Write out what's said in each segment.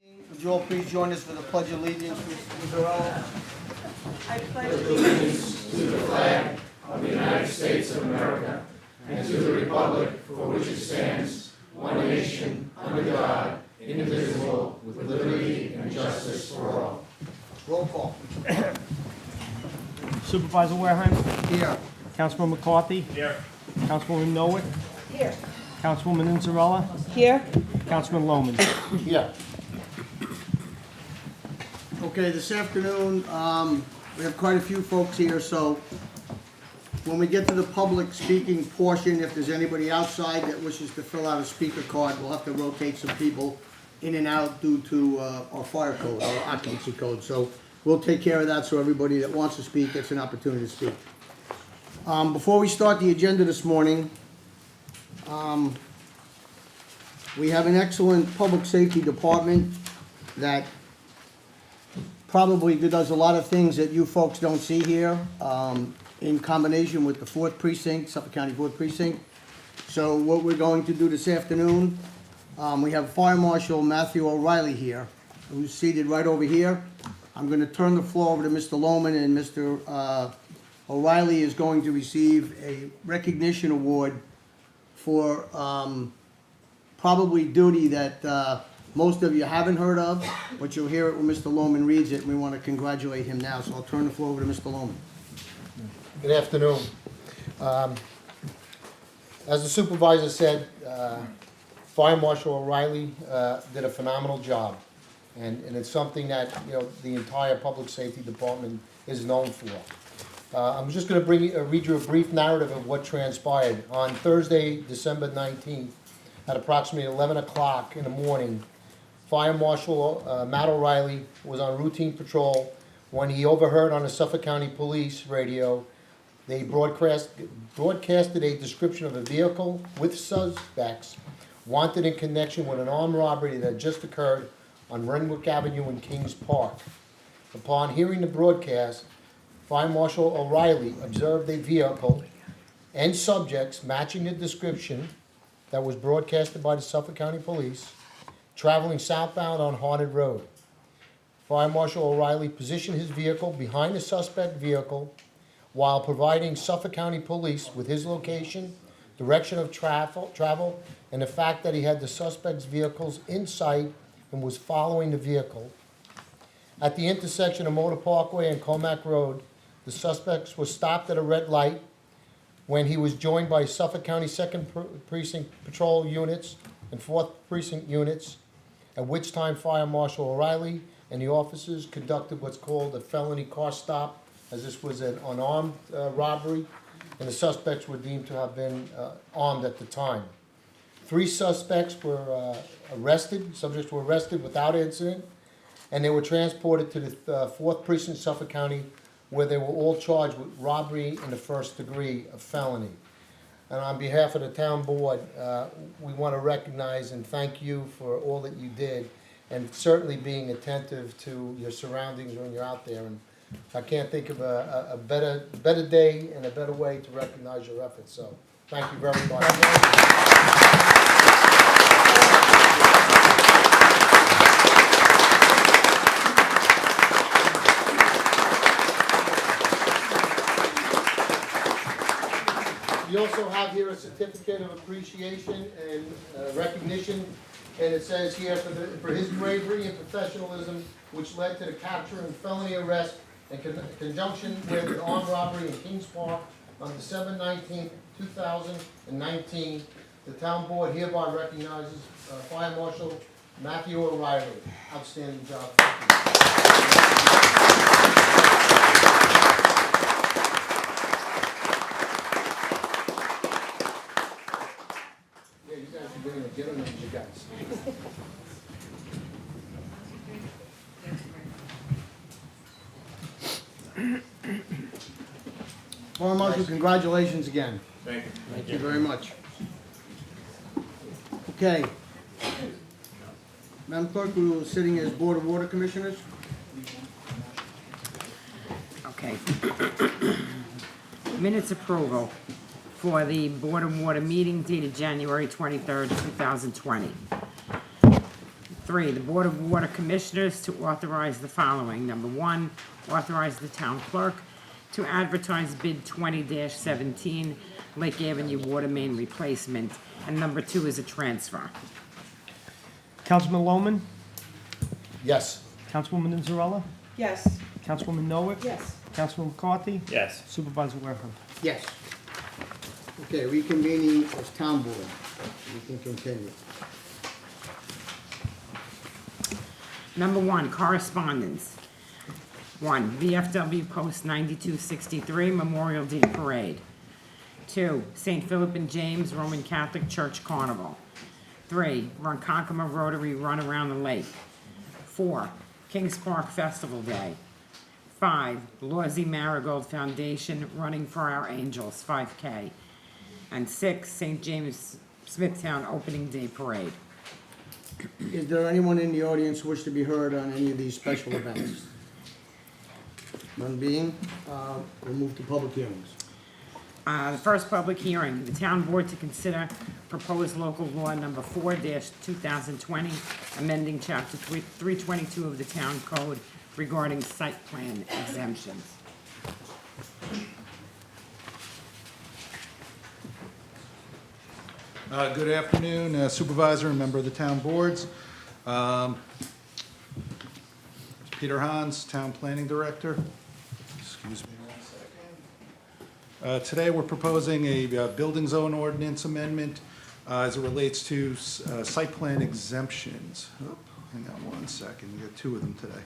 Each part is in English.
Would you all please join us for the Pledge of Allegiance, Mr. Morial? I pledge allegiance to the flag of the United States of America and to the republic for which it stands, one nation, under God, indivisible, with liberty and justice for all. Roll call. Supervisor Wareheim. Here. Councilman McCarthy. Here. Councilwoman Nowick. Here. Councilwoman Inzarella. Here. Councilman Lohman. Yeah. Okay, this afternoon, we have quite a few folks here, so when we get to the public speaking portion, if there's anybody outside that wishes to fill out a speaker card, we'll have to rotate some people in and out due to our fire code, our occupancy code. So we'll take care of that so everybody that wants to speak gets an opportunity to speak. Before we start the agenda this morning, we have an excellent public safety department that probably does a lot of things that you folks don't see here, in combination with the 4th Precinct, Suffolk County 4th Precinct. So what we're going to do this afternoon, we have Fire Marshal Matthew O'Reilly here, who's seated right over here. I'm going to turn the floor over to Mr. Lohman, and Mr. O'Reilly is going to receive a recognition award for probably duty that most of you haven't heard of, but you'll hear it when Mr. Lohman reads it, and we want to congratulate him now. So I'll turn the floor over to Mr. Lohman. Good afternoon. As the supervisor said, Fire Marshal O'Reilly did a phenomenal job, and it's something that the entire public safety department is known for. I'm just going to read you a brief narrative of what transpired. On Thursday, December 19th, at approximately 11 o'clock in the morning, Fire Marshal Matt O'Reilly was on routine patrol when he overheard on the Suffolk County Police radio. They broadcasted a description of a vehicle with suspects wanted in connection with an armed robbery that had just occurred on Renwick Avenue in Kings Park. Upon hearing the broadcast, Fire Marshal O'Reilly observed a vehicle and subjects matching the description that was broadcasted by the Suffolk County Police, traveling southbound on Haunted Road. Fire Marshal O'Reilly positioned his vehicle behind the suspect vehicle while providing Suffolk County Police with his location, direction of travel, and the fact that he had the suspect's vehicles in sight and was following the vehicle. At the intersection of Motor Parkway and Comac Road, the suspects were stopped at a red light when he was joined by Suffolk County 2nd Precinct Patrol units and 4th Precinct units, at which time Fire Marshal O'Reilly and the officers conducted what's called a felony car stop, as this was an unarmed robbery, and the suspects were deemed to have been armed at the time. 3 suspects were subjects were arrested without incident, and they were transported to the 4th Precinct, Suffolk County, where they were all charged with robbery in the 1st degree of felony. And on behalf of the town board, we want to recognize and thank you for all that you did, and certainly being attentive to your surroundings when you're out there. And I can't think of a better day and a better way to recognize your efforts. So thank you very much. We also have here a certificate of appreciation and recognition, and it says here for his bravery and professionalism, which led to the capture and felony arrest in conjunction with an armed robbery in Kings Park on December 19, 2019. The town board hereby recognizes Fire Marshal Matthew O'Reilly. Outstanding job. Yeah, you guys are doing it. Get on you guys. Fire Marshal, congratulations again. Thank you. Thank you very much. Okay. Madam Clerk, we were sitting as Board of Water Commissioners. Okay. Minutes approval for the Board of Water meeting dated January 23rd, 2020. 3, the Board of Water Commissioners to authorize the following. Number 1, authorize the town clerk to advertise bid 20-17 Lake Avenue water main replacement. And number 2 is a transfer. Councilman Lohman, Yes. Councilwoman Inzarella, Yes. Councilwoman Nowick, Yes. Councilman McCarthy, Yes. Supervisor Wareham. Yes. Okay, reconvening as town board. We can continue. Number 1, correspondence. 1, VFW Post 9263 Memorial Day Parade. 2, St. Philip and James Roman Catholic Church Carnival. 3, Ronkonkoma Rotary Run Around the Lake. 4, Kings Park Festival Day. 5, Lawsy Marigold Foundation Running for Our Angels 5K. And 6, St. James Smithtown Opening Day Parade. Is there anyone in the audience who wish to be heard on any of these special events? None being, we'll move to public hearings. The first public hearing, the town board to consider proposed local law number 4-2020, amending chapter 322 of the town code regarding site plan exemptions. Good afternoon, Supervisor and member of the town boards. Peter Hans, Town Planning Director. Excuse me one second. Today, we're proposing a building zone ordinance amendment as it relates to site plan exemptions. Oh, hang on one second, we got 2 of them today.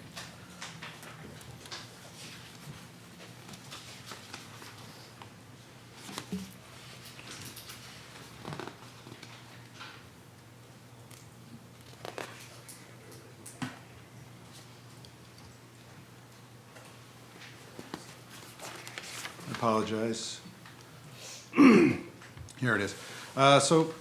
Apologize. Here it is. So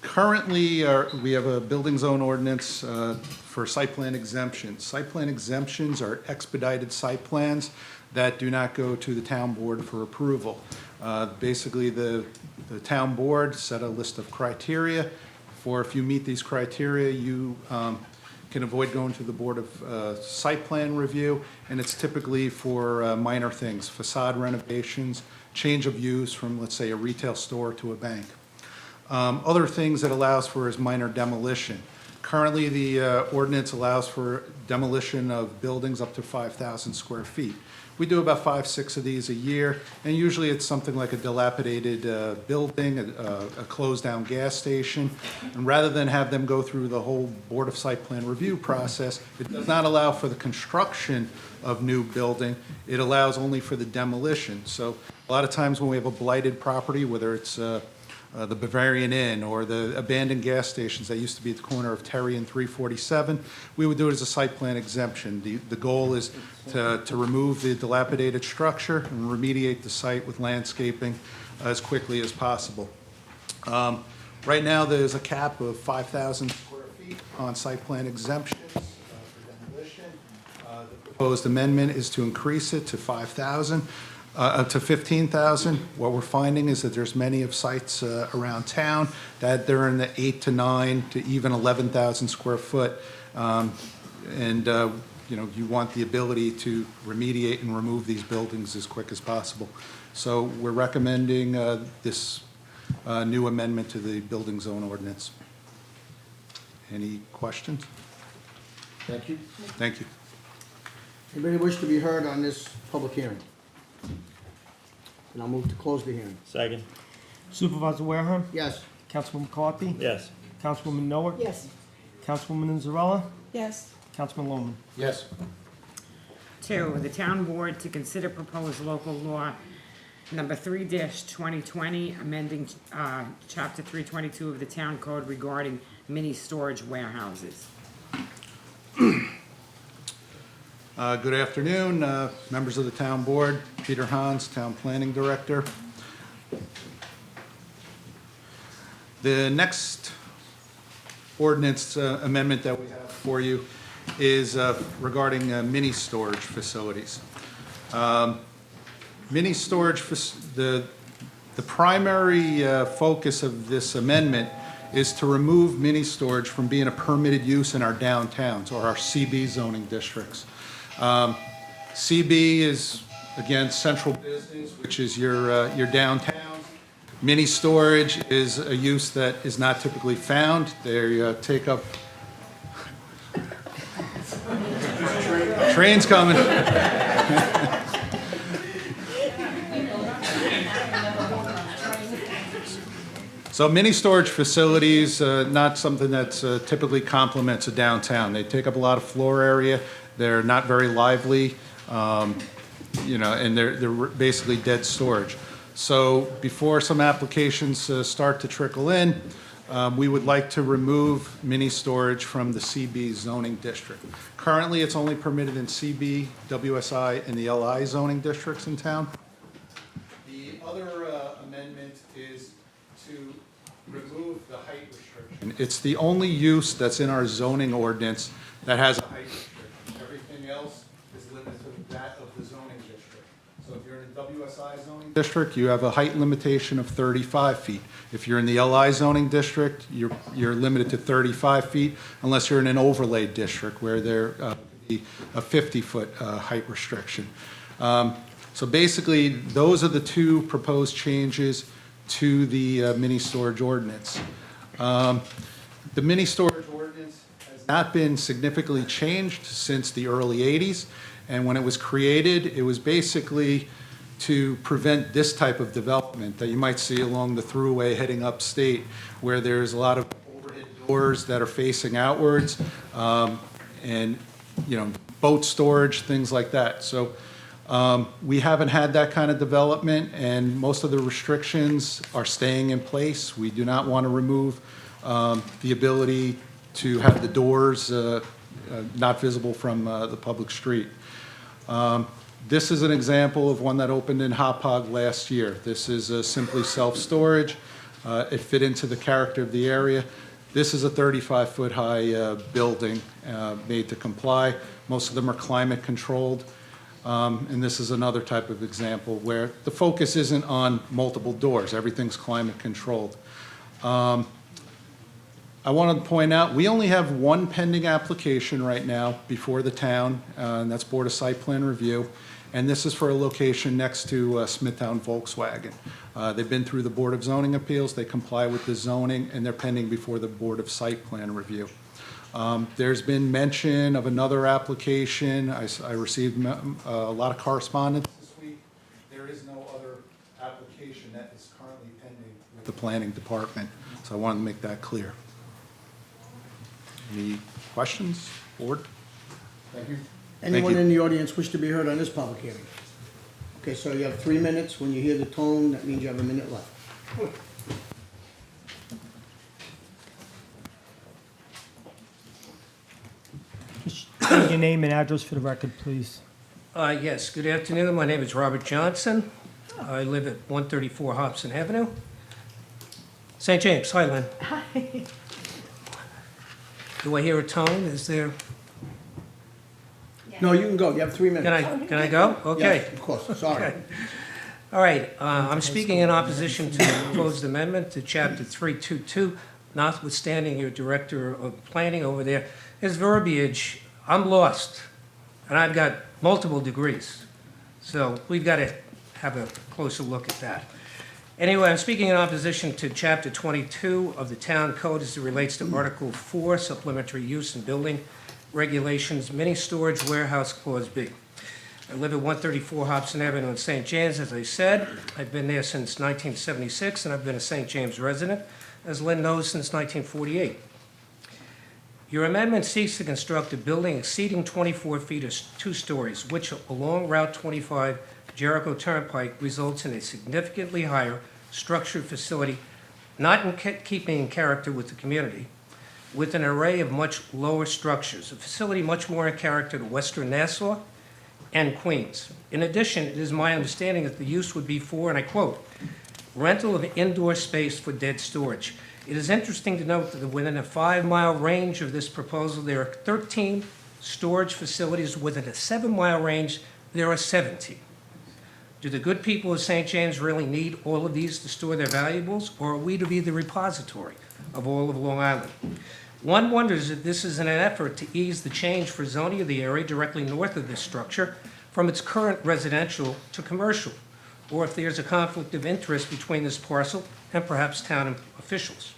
currently, we have a building zone ordinance for site plan exemptions. Site plan exemptions are expedited site plans that do not go to the town board for approval. Basically, the town board set a list of criteria. For if you meet these criteria, you can avoid going to the Board of Site Plan Review, and it's typically for minor things, facade renovations, change of use from, let's say, a retail store to a bank. Other things it allows for is minor demolition. Currently, the ordinance allows for demolition of buildings up to 5,000 square feet. We do about 5, 6 of these a year, and usually it's something like a dilapidated building, a closed-down gas station. And rather than have them go through the whole Board of Site Plan review process, it does not allow for the construction of new building. It allows only for the demolition. So a lot of times when we have a blighted property, whether it's the Bavarian Inn or the abandoned gas stations that used to be at the corner of Terry and 347, we would do it as a site plan exemption. The goal is to remove the dilapidated structure and remediate the site with landscaping as quickly as possible. Right now, there's a cap of 5,000 square feet on site plan exemptions for demolition. The proposed amendment is to increase it to 5,000. Up to 15,000. What we're finding is that there's many of sites around town that they're in the 8 to 9 to even 11,000 square foot. You know, you want the ability to remediate and remove these buildings as quick as possible. So we're recommending this new amendment to the building zone ordinance. Any questions? Thank you. Thank you. Anybody wish to be heard on this public hearing? And I'll move to close the hearing. Second. Supervisor Wareham, Yes. Councilman McCarthy, Yes. Councilwoman Nowick, Yes. Councilwoman Inzarella, Yes. Councilman Lohman. Yes. 2, the town board to consider proposed local law number 3-2020, amending chapter 322 of the town code regarding mini storage warehouses. Good afternoon, members of the town board. Peter Hans, Town Planning Director. The next ordinance amendment that we have for you is regarding mini storage facilities. Mini storage, the primary focus of this amendment is to remove mini storage from being a permitted use in our downtowns or our CB zoning districts. CB is, again, central business, which is your downtown. Mini storage is a use that is not typically found. They take up. Train's coming. So mini storage facilities, not something that's typically complements a downtown. They take up a lot of floor area. They're not very lively, and they're basically dead storage. So before some applications start to trickle in, we would like to remove mini storage from the CB zoning district. Currently, it's only permitted in CB, WSI, and the LI zoning districts in town. The other amendment is to remove the height restriction. It's the only use that's in our zoning ordinance that has a height restriction. Everything else is limited to that of the zoning district. So if you're in a WSI zoning district, you have a height limitation of 35 feet. If you're in the LI zoning district, you're limited to 35 feet unless you're in an overlay district where there could be a 50-foot height restriction. So basically, those are the two proposed changes to the mini storage ordinance. The mini storage ordinance has not been significantly changed since the early 80s, and when it was created, it was basically to prevent this type of development that you might see along the thruway heading upstate, where there's a lot of overhead doors that are facing outwards, and boat storage, things like that. So we haven't had that kind of development, and most of the restrictions are staying in place. We do not want to remove the ability to have the doors not visible from the public street. This is an example of one that opened in Hauppauge last year. This is simply self-storage. It fit into the character of the area. This is a 35-foot high building made to comply. Most of them are climate controlled. And this is another type of example where the focus isn't on multiple doors. Everything's climate controlled. I wanted to point out, we only have one pending application right now before the town, and that's Board of Site Plan Review. And this is for a location next to Smithtown Volkswagen. They've been through the Board of Zoning Appeals, they comply with the zoning, and they're pending before the Board of Site Plan Review. There's been mention of another application. I received a lot of correspondence this week. There is no other application that is currently pending with the planning department, so I wanted to make that clear. Any questions, board? Thank you. Anyone you. in the audience wish to be heard on this public hearing? Okay, so you have 3 minutes. When you hear the tone, that means you have a minute left. Just state your name and address for the record, please. Yes, good afternoon. My name is Robert Johnson. I live at 134 Hobson Avenue. St. James, hi, Lynn. Hi. Do I hear a tone? Is there, No, you can go. You have 3 minutes. can I go? Okay. Yes, of course, sorry. Okay. All right, I'm speaking in opposition to the proposed amendment to Chapter 322, notwithstanding your Director of Planning over there. His verbiage, I'm lost, and I've got multiple degrees. So we've got to have a closer look at that. Anyway, I'm speaking in opposition to Chapter 22 of the Town Code as it relates to Article 4, Supplementary Use and Building Regulations, Mini Storage Warehouse, Clause B. I live at 134 Hobson Avenue in St. James, as I said. I've been there since 1976, and I've been a St. James resident, as Lynn knows, since 1948. Your amendment seeks to construct a building exceeding 24 feet or 2 stories, which along Route 25 Jericho Turnpike results in a significantly higher structured facility, not in keeping in character with the community, with an array of much lower structures, a facility much more in character to Western Nassau and Queens. In addition, it is my understanding that the use would be for, and I quote, rental of indoor space for dead storage. It is interesting to note that within a 5-mile range of this proposal, there are 13 storage facilities. Within a 7-mile range, there are 17. Do the good people of St. James really need all of these to store their valuables, or are we to be the repository of all of Long Island. One wonders if this is in an effort to ease the change for zoning of the area directly north of this structure from its current residential to commercial, or if there's a conflict of interest between this parcel and perhaps town officials.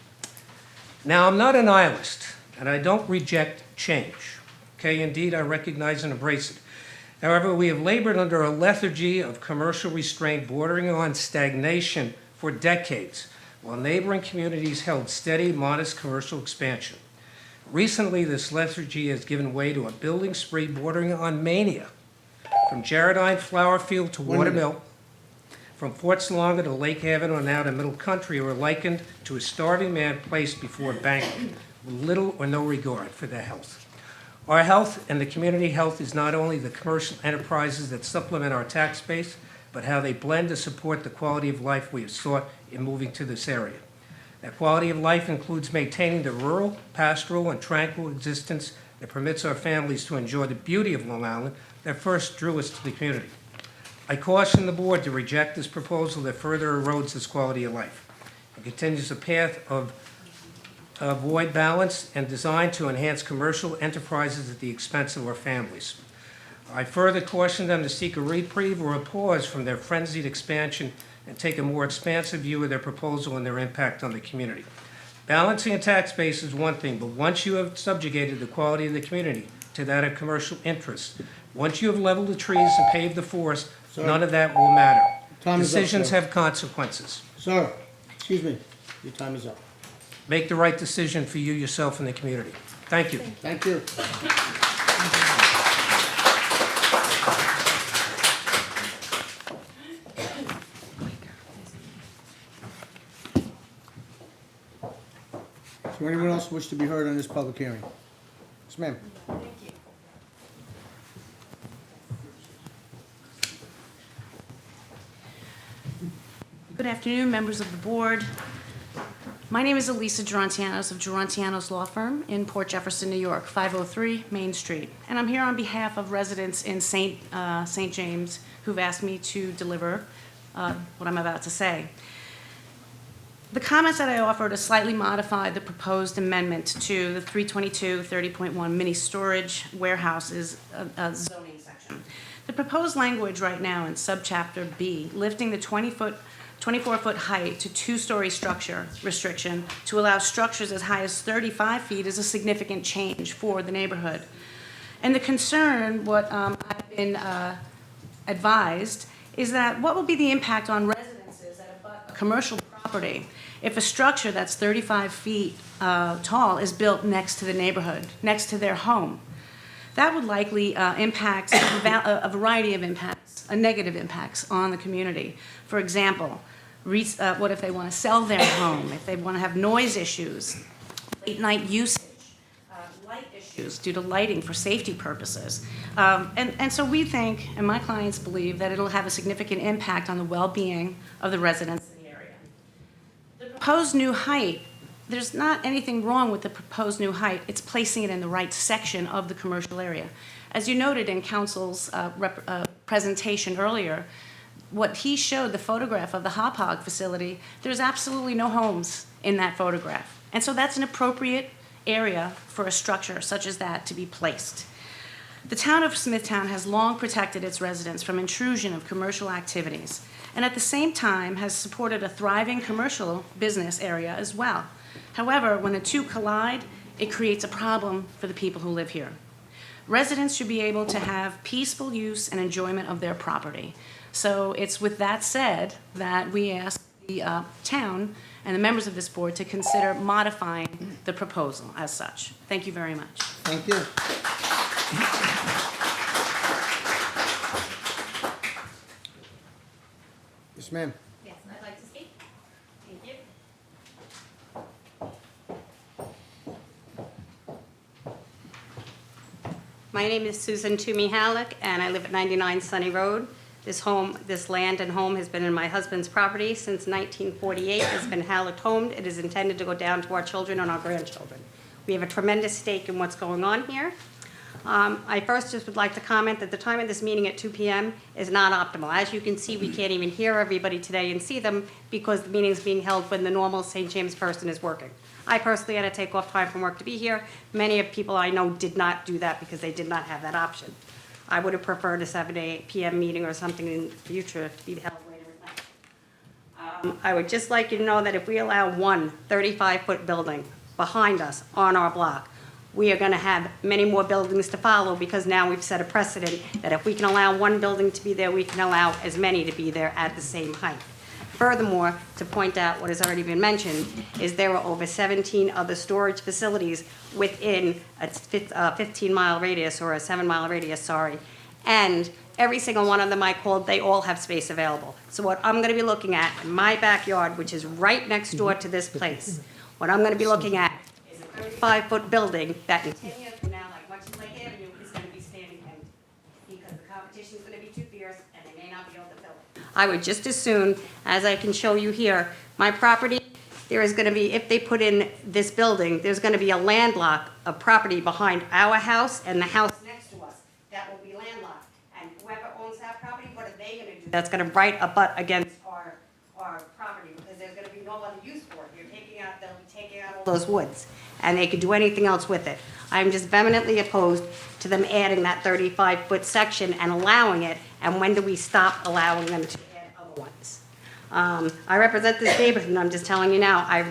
Now, I'm not a nihilist, and I don't reject change. Okay, indeed, I recognize and embrace it. However, we have labored under a lethargy of commercial restraint bordering on stagnation for decades, while neighboring communities held steady, modest commercial expansion. Recently, this lethargy has given way to a building spree bordering on mania. From Jaredine Flower Field to Watermill, from Fort Salonga to Lake Haven or now to Middle Country are likened to a starving man placed before a banquet with little or no regard for their health. Our health and the community health is not only the commercial enterprises that supplement our tax base, but how they blend to support the quality of life we have sought in moving to this area. That quality of life includes maintaining the rural, pastoral, and tranquil existence that permits our families to enjoy the beauty of Long Island that first drew us to the community. I caution the board to reject this proposal that further erodes this quality of life and continues a path of void balance and designed to enhance commercial enterprises at the expense of our families. I further caution them to seek a reprieve or a pause from their frenzied expansion and take a more expansive view of their proposal and their impact on the community. Balancing a tax base is one thing, but once you have subjugated the quality of the community to that of commercial interests, once you have leveled the trees and paved the forest, none of that will matter. Time is up, Decisions sir. have consequences. Sir, excuse me, your time is up. Make the right decision for you, yourself, and the community. Thank you. Thank you. Is there anyone else wish to be heard on this public hearing? Yes, ma'am. Good afternoon, members of the board. My name is Elisa Gerontianos of Gerontianos Law Firm in Port Jefferson, New York, 503 Main Street. And I'm here on behalf of residents in St. James who've asked me to deliver what I'm about to say. The comments that I offer to slightly modify the proposed amendment to the 322 30.1 mini storage warehouses zoning section. The proposed language right now in subchapter B, lifting the 24-foot height to two-story structure restriction to allow structures as high as 35 feet is a significant change for the neighborhood. And the concern, what I've been advised, is that what will be the impact on residences that abut a commercial property if a structure that's 35 feet tall is built next to the neighborhood, next to their home? That would likely impact a variety of impacts, negative impacts on the community. For example, what if they want to sell their home, if they want to have noise issues, late night usage, light issues due to lighting for safety purposes. And so we think, and my clients believe, that it'll have a significant impact on the well-being of the residents in the area. The proposed new height, there's not anything wrong with the proposed new height. It's placing it in the right section of the commercial area. As you noted in Council's presentation earlier, what he showed, the photograph of the Hop Hog facility, there's absolutely no homes in that photograph. And so that's an appropriate area for a structure such as that to be placed. The town of Smithtown has long protected its residents from intrusion of commercial activities, and at the same time has supported a thriving commercial business area as well. However, when the two collide, it creates a problem for the people who live here. Residents should be able to have peaceful use and enjoyment of their property. So it's with that said that we ask the town and the members of this board to consider modifying the proposal as such. Thank you very much. Thank you. Yes, ma'am. Yes, I'd like to speak. Thank you. My name is Susan Toomey Halleck, and I live at 99 Sunny Road. This land and home has been in my husband's property since 1948. It's been Halleck homed. It is intended to go down to our children and our grandchildren. We have a tremendous stake in what's going on here. I first just would like to comment that the time of this meeting at 2 p.m. is not optimal. As you can see, we can't even hear everybody today and see them because the meeting is being held when the normal St. James person is working. I personally had to take off time from work to be here. Many of people I know did not do that because they did not have that option. I would have preferred a 7 to 8 p.m. meeting or something in the future to be held later at night. I would just like you to know that if we allow one 35-foot building behind us on our block, we are going to have many more buildings to follow because now we've set a precedent that if we can allow one building to be there, we can allow as many to be there at the same height. Furthermore, to point out what has already been mentioned, is there are over 17 other storage facilities within a 15-mile radius, or a 7-mile radius, sorry. And every single one of them I called, they all have space available. So what I'm gonna be looking at in my backyard, which is right next door to this place, what I'm gonna be looking at is a 35-foot building that in 10 years from now, like Much Lake Avenue, is gonna be standing empty. Because the competition is gonna be too fierce and they may not be able to fill it. I would just as soon, as I can show you here, my property, there is gonna be, if they put in this building, there's gonna be a landlock of property behind our house and the house next to us. That will be landlocked. And whoever owns that property, what are they gonna do? That's gonna right abut against our property because there's gonna be no other use for it. They'll be taking out all those woods and they could do anything else with it. I'm just vehemently opposed to them adding that 35-foot section and allowing it. And when do we stop allowing them to add other ones? I represent this neighborhood, and I'm just telling you now, I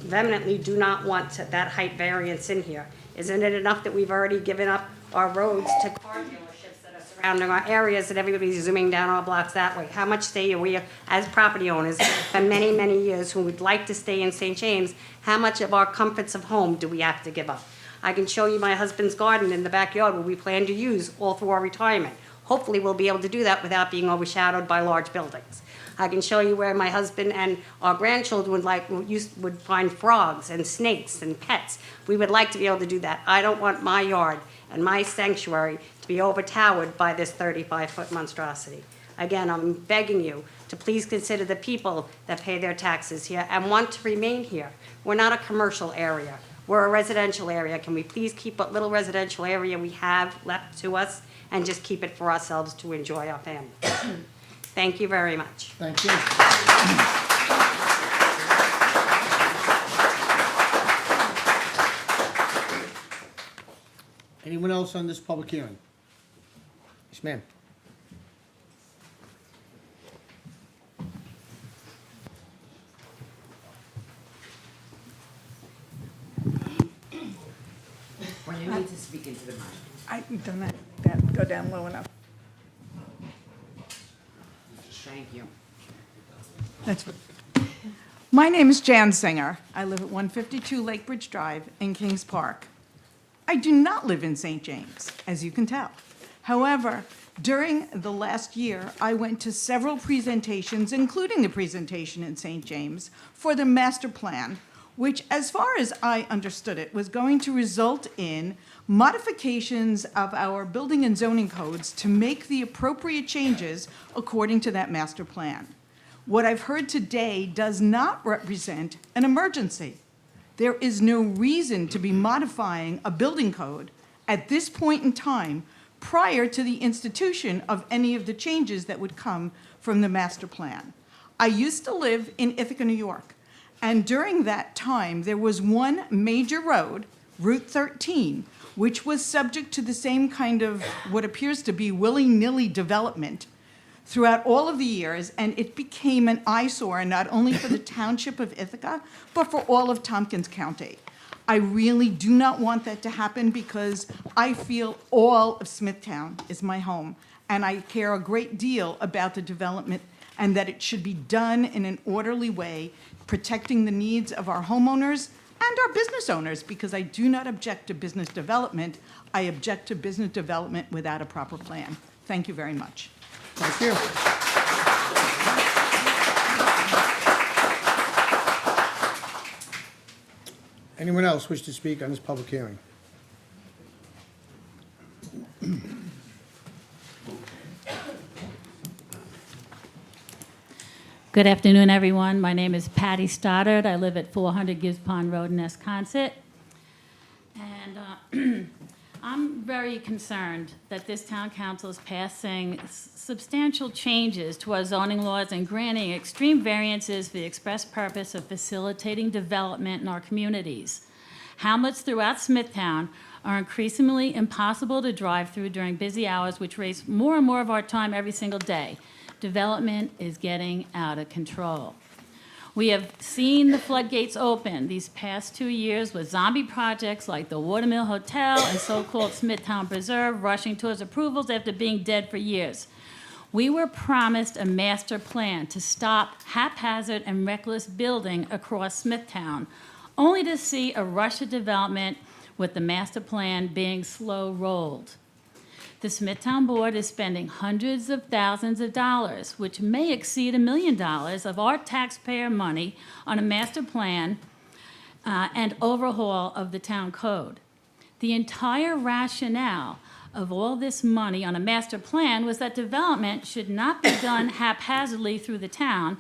vehemently do not want that height variance in here. Isn't it enough that we've already given up our roads to car dealerships that are surrounding our areas and everybody's zooming down our blocks that way? How much stay are we, as property owners, for many, many years who would like to stay in St. James, how much of our comforts of home do we have to give up? I can show you my husband's garden in the backyard where we plan to use all through our retirement. Hopefully, we'll be able to do that without being overshadowed by large buildings. I can show you where my husband and our grandchildren would find frogs and snakes and pets. We would like to be able to do that. I don't want my yard and my sanctuary to be overtowered by this 35-foot monstrosity. Again, I'm begging you to please consider the people that pay their taxes here and want to remain here. We're not a commercial area. We're a residential area. Can we please keep what little residential area we have left to us and just keep it for ourselves to enjoy our family? Thank you very much. Thank you. Anyone else on this public hearing? Yes, ma'am. Well, you need to speak into the mic. I don't know that go down low enough. Thank you. That's what. My name is Jan Singer. I live at 152 Lakebridge Drive in Kings Park. I do not live in St. James, as you can tell. However, during the last year, I went to several presentations, including the presentation in St. James, for the master plan, which, as far as I understood it, was going to result in modifications of our building and zoning codes to make the appropriate changes according to that master plan. What I've heard today does not represent an emergency. There is no reason to be modifying a building code at this point in time prior to the institution of any of the changes that would come from the master plan. I used to live in Ithaca, New York, and during that time, there was one major road, Route 13, which was subject to the same kind of what appears to be willy-nilly development throughout all of the years, and it became an eyesore not only for the township of Ithaca, but for all of Tompkins County. I really do not want that to happen because I feel all of Smithtown is my home, and I care a great deal about the development and that it should be done in an orderly way, protecting the needs of our homeowners and our business owners, because I do not object to business development. I object to business development without a proper plan. Thank you very much. Thank you. Anyone else wish to speak on this public hearing? Good afternoon, everyone. My name is Patty Stoddard. I live at 400 Gibbs Pond Road in Esconset. And I'm very concerned that this town council is passing substantial changes to our zoning laws and granting extreme variances for the express purpose of facilitating development in our communities. Hamlets throughout Smithtown are increasingly impossible to drive through during busy hours, which waste more and more of our time every single day. Development is getting out of control. We have seen the floodgates open these past 2 years with zombie projects like the Watermill Hotel and so-called Smithtown Preserve rushing towards approvals after being dead for years. We were promised a master plan to stop haphazard and reckless building across Smithtown, only to see a rush of development with the master plan being slow-rolled. The Smithtown Board is spending hundreds of thousands of dollars, which may exceed $1 million of our taxpayer money on a master plan and overhaul of the town code. The entire rationale of all this money on a master plan was that development should not be done haphazardly through the town,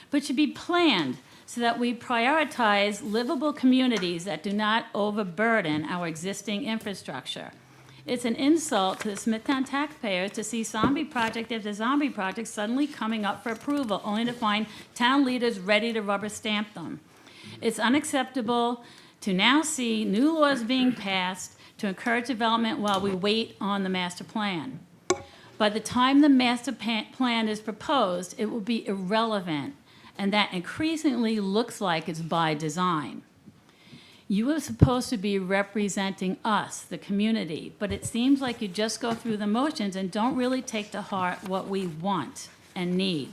but should be planned so that we prioritize livable communities that do not overburden our existing infrastructure. It's an insult to the Smithtown taxpayers to see zombie project after zombie project suddenly coming up for approval, only to find town leaders ready to rubber stamp them. It's unacceptable to now see new laws being passed to encourage development while we wait on the master plan. By the time the master plan is proposed, it will be irrelevant, and that increasingly looks like it's by design. You are supposed to be representing us, the community, but it seems like you just go through the motions and don't really take to heart what we want and need.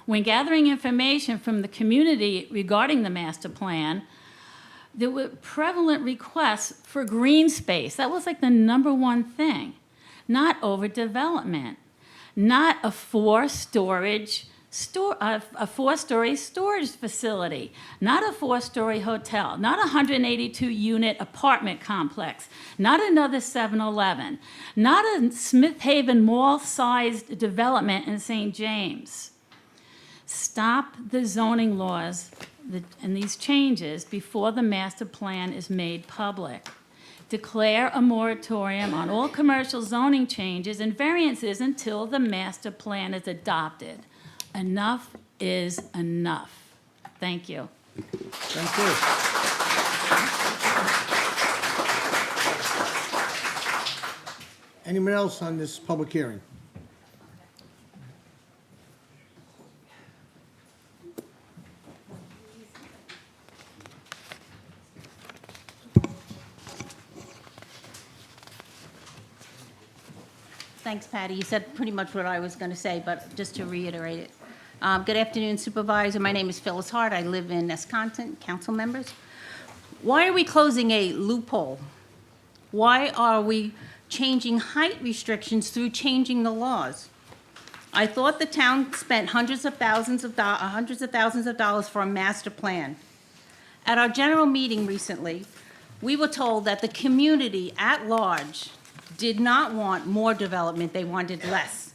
When gathering information from the community regarding the master plan, there were prevalent requests for green space. That was like the #1 thing. Not overdevelopment, not a four-story storage facility, not a 4-story hotel, not a 182-unit apartment complex, not another 7-Eleven, not a Smith Haven mall-sized development in St. James. Stop the zoning laws and these changes before the master plan is made public. Declare a moratorium on all commercial zoning changes and variances until the master plan is adopted. Enough is enough. Thank you. Thank you. Anyone else on this public hearing? Thanks, Patty. You said pretty much what I was going to say, but just to reiterate it. Good afternoon, Supervisor. My name is Phyllis Hart. I live in Esconton, council members. Why are we closing a loophole? Why are we changing height restrictions through changing the laws? I thought the town spent hundreds of thousands of dollars for a master plan. At our general meeting recently, we were told that the community at large did not want more development, they wanted less.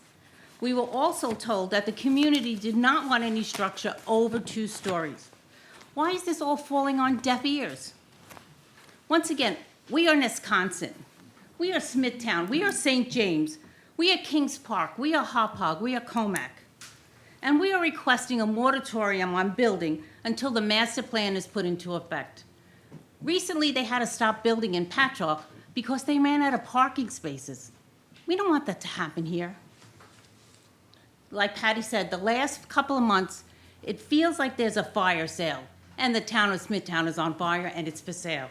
We were also told that the community did not want any structure over 2 stories. Why is this all falling on deaf ears? Once again, we are Wisconsin. We are Smithtown. We are St. James. We are Kings Park. We are Hauppauge. We are Comac. And we are requesting a moratorium on building until the master plan is put into effect. Recently, they had to stop building in Patchogue because they ran out of parking spaces. We don't want that to happen here. Like Patty said, the last couple of months, it feels like there's a fire sale, and the town of Smithtown is on fire, and it's for sale.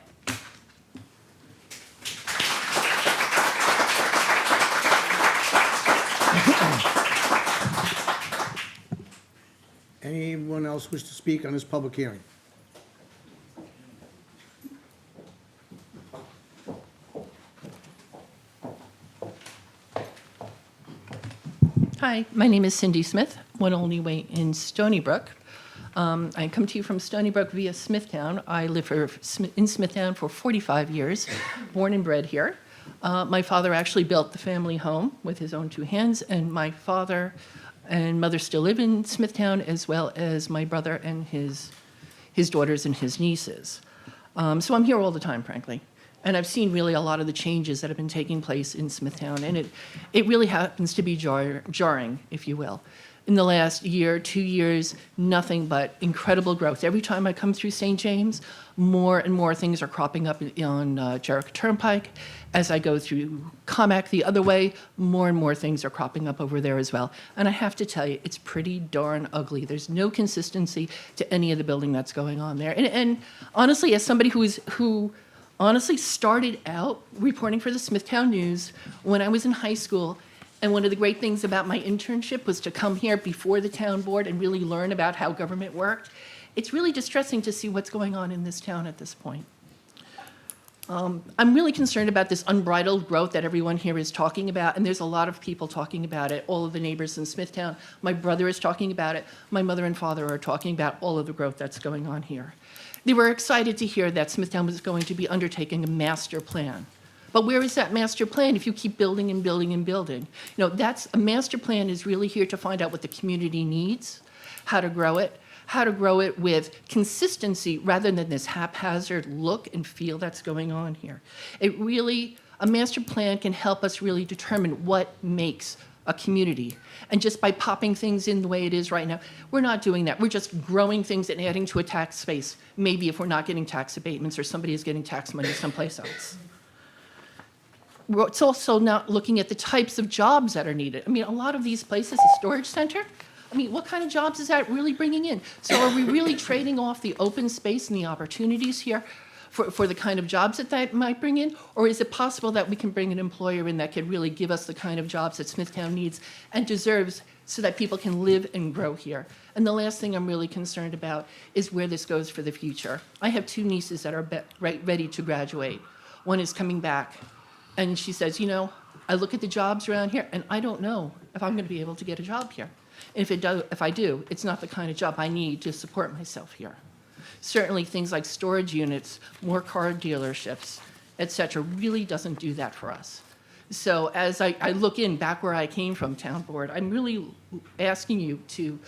Anyone else wish to speak on this public hearing? Hi, my name is Cindy Smith, One Only Way in Stony Brook. I come to you from Stony Brook via Smithtown. I lived in Smithtown for 45 years, born and bred here. My father actually built the family home with his own 2 hands, and my father and mother still live in Smithtown, as well as my brother and his daughters and his nieces. So I'm here all the time, frankly. And I've seen really a lot of the changes that have been taking place in Smithtown, and it really happens to be jarring, if you will. In the last year, 2 years, nothing but incredible growth. Every time I come through St. James, more and more things are cropping up on Jericho Turnpike. As I go through Comac the other way, more and more things are cropping up over there as well. And I have to tell you, it's pretty darn ugly. There's no consistency to any of the building that's going on there. And honestly, as somebody who honestly started out reporting for the Smithtown News when I was in high school, and one of the great things about my internship was to come here before the town board and really learn about how government worked. It's really distressing to see what's going on in this town at this point. I'm really concerned about this unbridled growth that everyone here is talking about, and there's a lot of people talking about it, all of the neighbors in Smithtown. My brother is talking about it. My mother and father are talking about all of the growth that's going on here. They were excited to hear that Smithtown was going to be undertaking a master plan. But where is that master plan if you keep building and building and building? You know, a master plan is really here to find out what the community needs, how to grow it with consistency rather than this haphazard look and feel that's going on here. A master plan can help us really determine what makes a community. And just by popping things in the way it is right now, we're not doing that. We're just growing things and adding to a tax base, maybe if we're not getting tax abatements or somebody is getting tax money someplace else. It's also not looking at the types of jobs that are needed. I mean, a lot of these places, a storage center, I mean, what kind of jobs is that really bringing in? So are we really trading off the open space and the opportunities here for the kind of jobs that might bring in? Or is it possible that we can bring an employer in that could really give us the kind of jobs that Smithtown needs and deserves so that people can live and grow here? And the last thing I'm really concerned about is where this goes for the future. I have 2 nieces that are ready to graduate. One is coming back. And she says, you know, I look at the jobs around here, and I don't know if I'm going to be able to get a job here. And if I do, it's not the kind of job I need to support myself here. Certainly things like storage units, more car dealerships, et cetera, really doesn't do that for us. So as I look back where I came from, town board, I'm really asking you to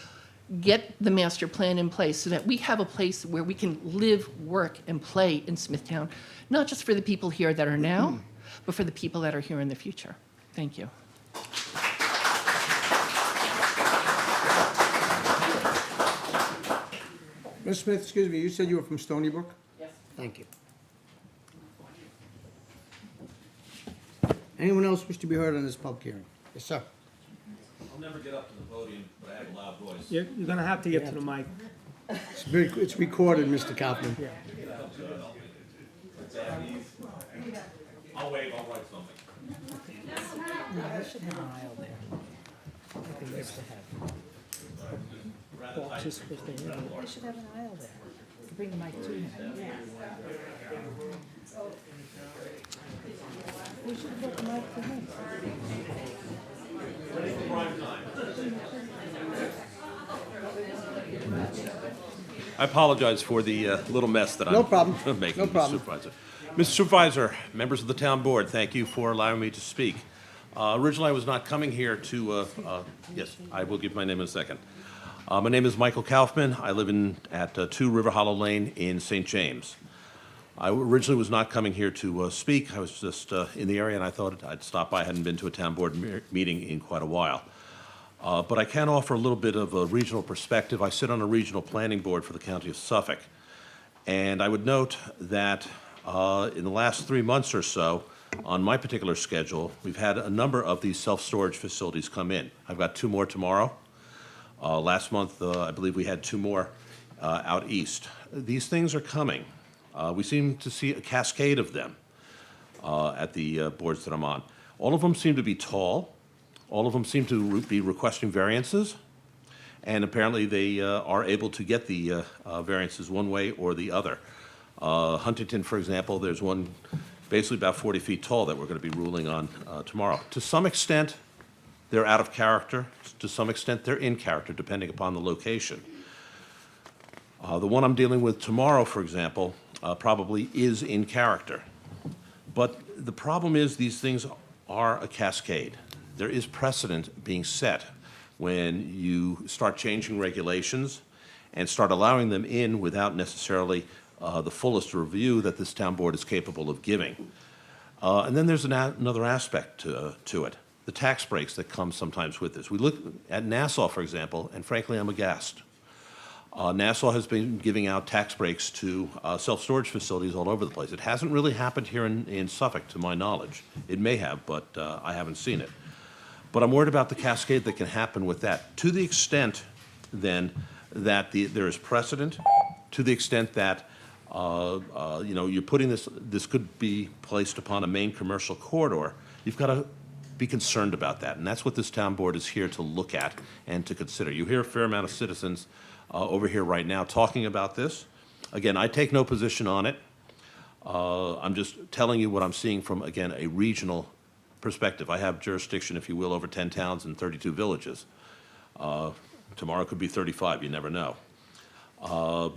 get the master plan in place so that we have a place where we can live, work, and play in Smithtown, not just for the people here that are now, but for the people that are here in the future. Thank you. Ms. Smith, excuse me, you said you were from Stony Brook? Yes. Thank you. Anyone else wish to be heard on this public hearing? Yes, sir. I'll never get up to the podium, but I have a loud voice. You're gonna have to get to the mic. It's recorded, Mr. Kaufman. Yeah. I'll wave, I'll write something. They should have an aisle there. They used to have. Well, just because they should have an aisle there. Bring the mic to him. We should put the mic to him. I apologize for the little mess that No I'm problem. making, No Mr. problem. Supervisor. Mr. Supervisor, members of the town board, thank you for allowing me to speak. Originally, I was not coming here to, yes, I will give my name in a second. My name is Michael Kaufman. I live at 2 River Hollow Lane in St. James. I originally was not coming here to speak. I was just in the area, and I thought I'd stop by. I hadn't been to a town board meeting in quite a while. But I can offer a little bit of a regional perspective. I sit on a regional planning board for the county of Suffolk. And I would note that in the last 3 months or so, on my particular schedule, we've had a number of these self-storage facilities come in. I've got 2 more tomorrow. Last month, I believe we had 2 more out east. These things are coming. We seem to see a cascade of them at the boards that I'm on. All of them seem to be tall. All of them seem to be requesting variances. And apparently they are able to get the variances one way or the other. Huntington, for example, there's one basically about 40 feet tall that we're going to be ruling on tomorrow. To some extent, they're out of character. To some extent, they're in character, depending upon the location. The one I'm dealing with tomorrow, for example, probably is in character. But the problem is these things are a cascade. There is precedent being set when you start changing regulations and start allowing them in without necessarily the fullest review that this town board is capable of giving. And then there's another aspect to it, the tax breaks that come sometimes with this. We look at Nassau, for example, and frankly, I'm aghast. Nassau has been giving out tax breaks to self-storage facilities all over the place. It hasn't really happened here in Suffolk, to my knowledge. It may have, but I haven't seen it. But I'm worried about the cascade that can happen with that, to the extent, then, that there is precedent, to the extent that, you're putting this could be placed upon a main commercial corridor. You've got to be concerned about that, and that's what this town board is here to look at and to consider. You hear a fair amount of citizens over here right now talking about this. Again, I take no position on it. I'm just telling you what I'm seeing from, again, a regional perspective. I have jurisdiction, if you will, over 10 towns and 32 villages. Tomorrow could be 35, you never know. At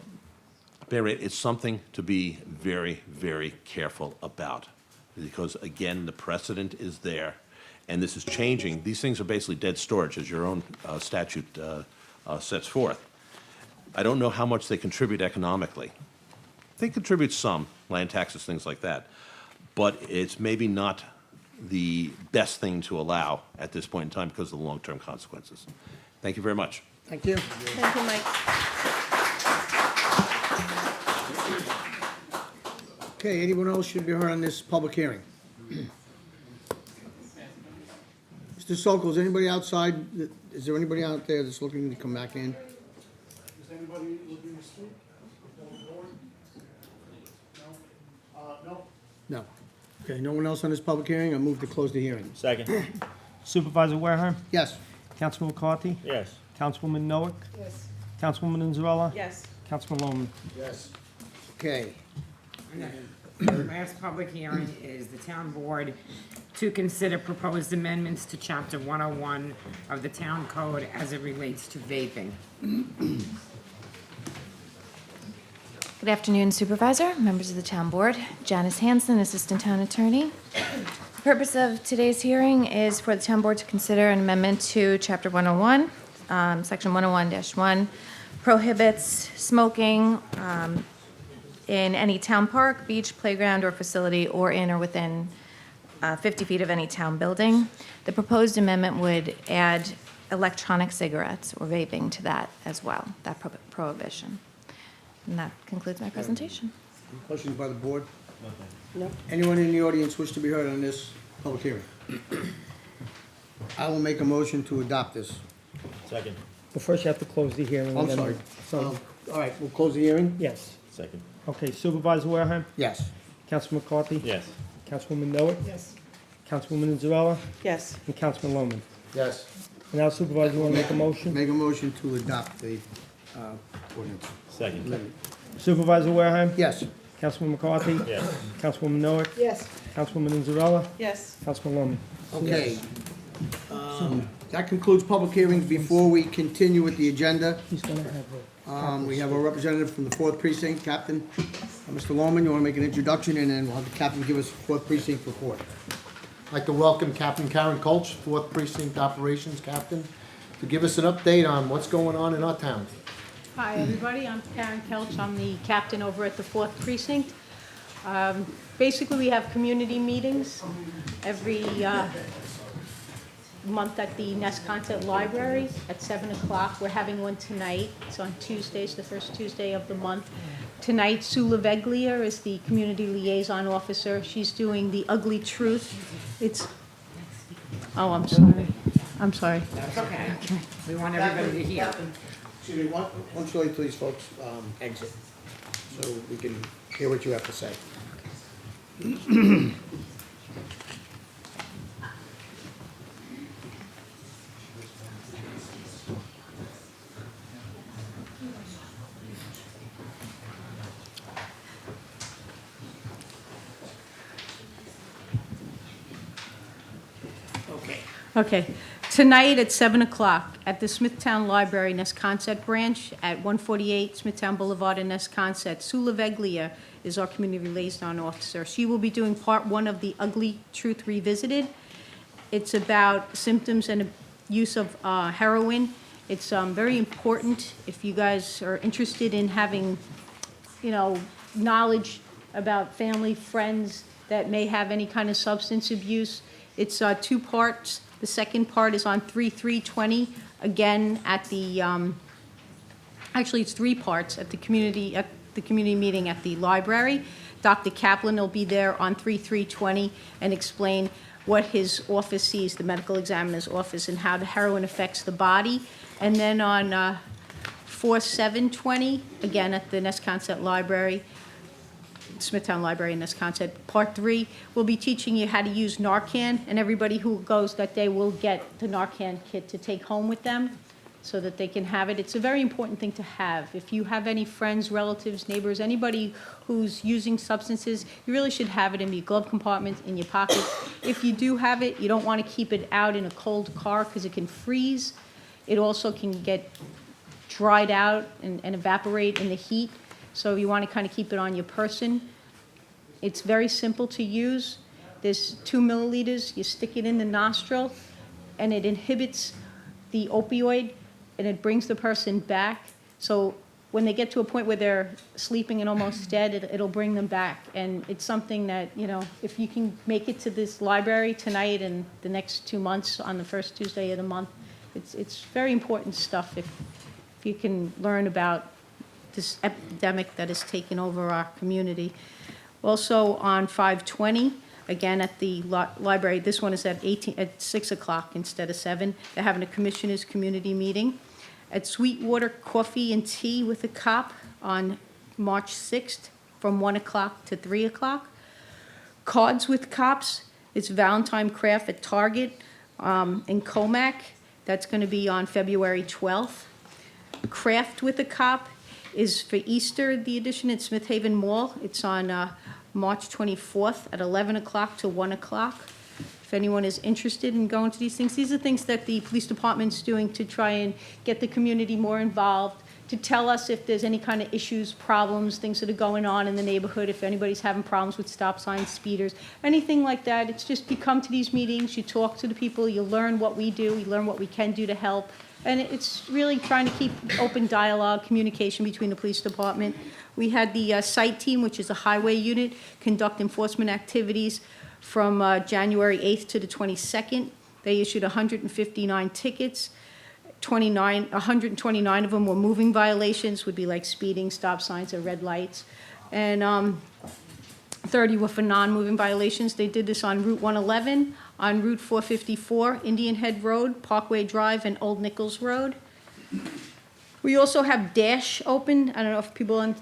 any rate, it's something to be very, very careful about, because, again, the precedent is there, and this is changing. These things are basically dead storage, as your own statute sets forth. I don't know how much they contribute economically. They contribute some, land taxes, things like that, but it's maybe not the best thing to allow at this point in time because of the long-term consequences. Thank you very much. Thank you. Thank you, Mike. Okay, anyone else should be heard on this public hearing? Mr. Sokol, is anybody outside, is there anybody out there that's looking to come back in? Is anybody looking to speak? No? No. Okay, no one else on this public hearing? I move to close the hearing. Second. Supervisor Wareham? Yes. Councilman McCarthy? Yes. Councilwoman Noack? Yes. Councilwoman Anzarella? Yes. Councilman Loman? Yes. Okay. The last public hearing is the town board to consider proposed amendments to chapter 101 of the town code as it relates to vaping. Good afternoon, Supervisor, members of the Town Board. Janice Hanson, Assistant Town Attorney. The purpose of today's hearing is for the Town Board to consider an amendment to Chapter 101, Section 101-1, prohibits smoking in any town park, beach, playground, or facility, or in or within 50 feet of any town building. The proposed amendment would add electronic cigarettes or vaping to that as well, that prohibition. And that concludes my presentation. Any questions by the board? No. Anyone in the audience wish to be heard on this public hearing? I will make a motion to adopt this. Second. But first you have to close the hearing. I'm and then- sorry. So, All right, we'll close the hearing? yes. Second. Okay, Supervisor Wareham? Yes. Councilman McCarthy? Yes. Councilwoman Noack? Yes. Councilwoman Anzarella? Yes. And Councilman Loman? Yes. And now Supervisor, you want to make a motion? Make a motion to adopt the ordinance. Second. Supervisor Wareham? Yes. Councilman McCarthy? Yes. Councilwoman Noack? Yes. Councilwoman Anzarella? Yes. Councilman Loman? Okay. That concludes public hearings. Before we continue with the agenda, He's gonna have a... we have a representative from the 4th Precinct, Captain. Mr. Loman, you want to make an introduction, and then we'll have the captain give us 4th Precinct report. I'd like to welcome Captain Karen Kolch, 4th Precinct Operations Captain, to give us an update on what's going on in our town. Hi, everybody. I'm Karen Kelch. I'm the captain over at the 4th Precinct. Basically, we have community meetings every month at the Nesconset Library at 7 o'clock. We're having one tonight. It's on Tuesdays, the first Tuesday of the month. Tonight, Sue Laveglia is the community liaison officer. She's doing the ugly truth. It's, oh, I'm sorry. I'm sorry. That's okay. We want everybody to hear. Excuse me, why don't you let these folks exit, so we can hear what you have to say. Okay. Tonight at 7 o'clock at the Smithtown Library, Nesconset Branch at 148 Smithtown Boulevard in Nesconset, Sue Laveglia is our community liaison officer. She will be doing part 1 of the Ugly Truth Revisited. It's about symptoms and use of heroin. It's very important if you guys are interested in having, knowledge about family, friends that may have any kind of substance abuse. It's 2 parts. The second part is on 3/3/20, again at the, actually it's 3 parts at the community meeting at the library. Dr. Kaplan will be there on 3/3/20 and explain what his office sees, the medical examiner's office, and how the heroin affects the body. And then on 4/7/20, again at the Nesconset Library, Smithtown Library in Nesconset, Part 3, we'll be teaching you how to use Narcan, and everybody who goes that day will get the Narcan kit to take home with them so that they can have it. It's a very important thing to have. If you have any friends, relatives, neighbors, anybody who's using substances, you really should have it in your glove compartment, in your pocket. If you do have it, you don't want to keep it out in a cold car because it can freeze. It also can get dried out and evaporate in the heat. So you want to kind of keep it on your person. It's very simple to use. There's 2 milliliters. You stick it in the nostril, and it inhibits the opioid, and it brings the person back. So when they get to a point where they're sleeping and almost dead, it'll bring them back. And it's something that, you know, if you can make it to this library tonight and the next 2 months on the first Tuesday of the month, it's very important stuff if you can learn about this epidemic that has taken over our community. Also on 5/20, again at the library, this one is at 6 o'clock instead of 7. They're having a commissioners' community meeting. At Sweetwater Coffee and Tea with a Cop on March 6th from 1 o'clock to 3 o'clock. Cards with Cops, it's Valentine Craft at Target in Comac. That's going to be on February 12th. Craft with a Cop is for Easter, the edition at Smith Haven Mall. It's on March 24th at 11 o'clock to 1 o'clock. If anyone is interested in going to these are things that the police department's doing to try and get the community more involved, to tell us if there's any kind of issues, problems, things that are going on in the neighborhood, if anybody's having problems with stop signs, speeders, anything like that. It's just you come to these meetings, you talk to the people, you learn what we do, you learn what we can do to help. And it's really trying to keep open dialogue, communication between the police department. We had the site team, which is a highway unit, conduct enforcement activities from January 8th to the 22nd. They issued 159 tickets. 129 of them were moving violations, would be like speeding, stop signs, or red lights. And 30 were for non-moving violations. They did this on Route 111, on Route 454, Indian Head Road, Parkway Drive, and Old Nichols Road. We also have Dash open. I don't know if people on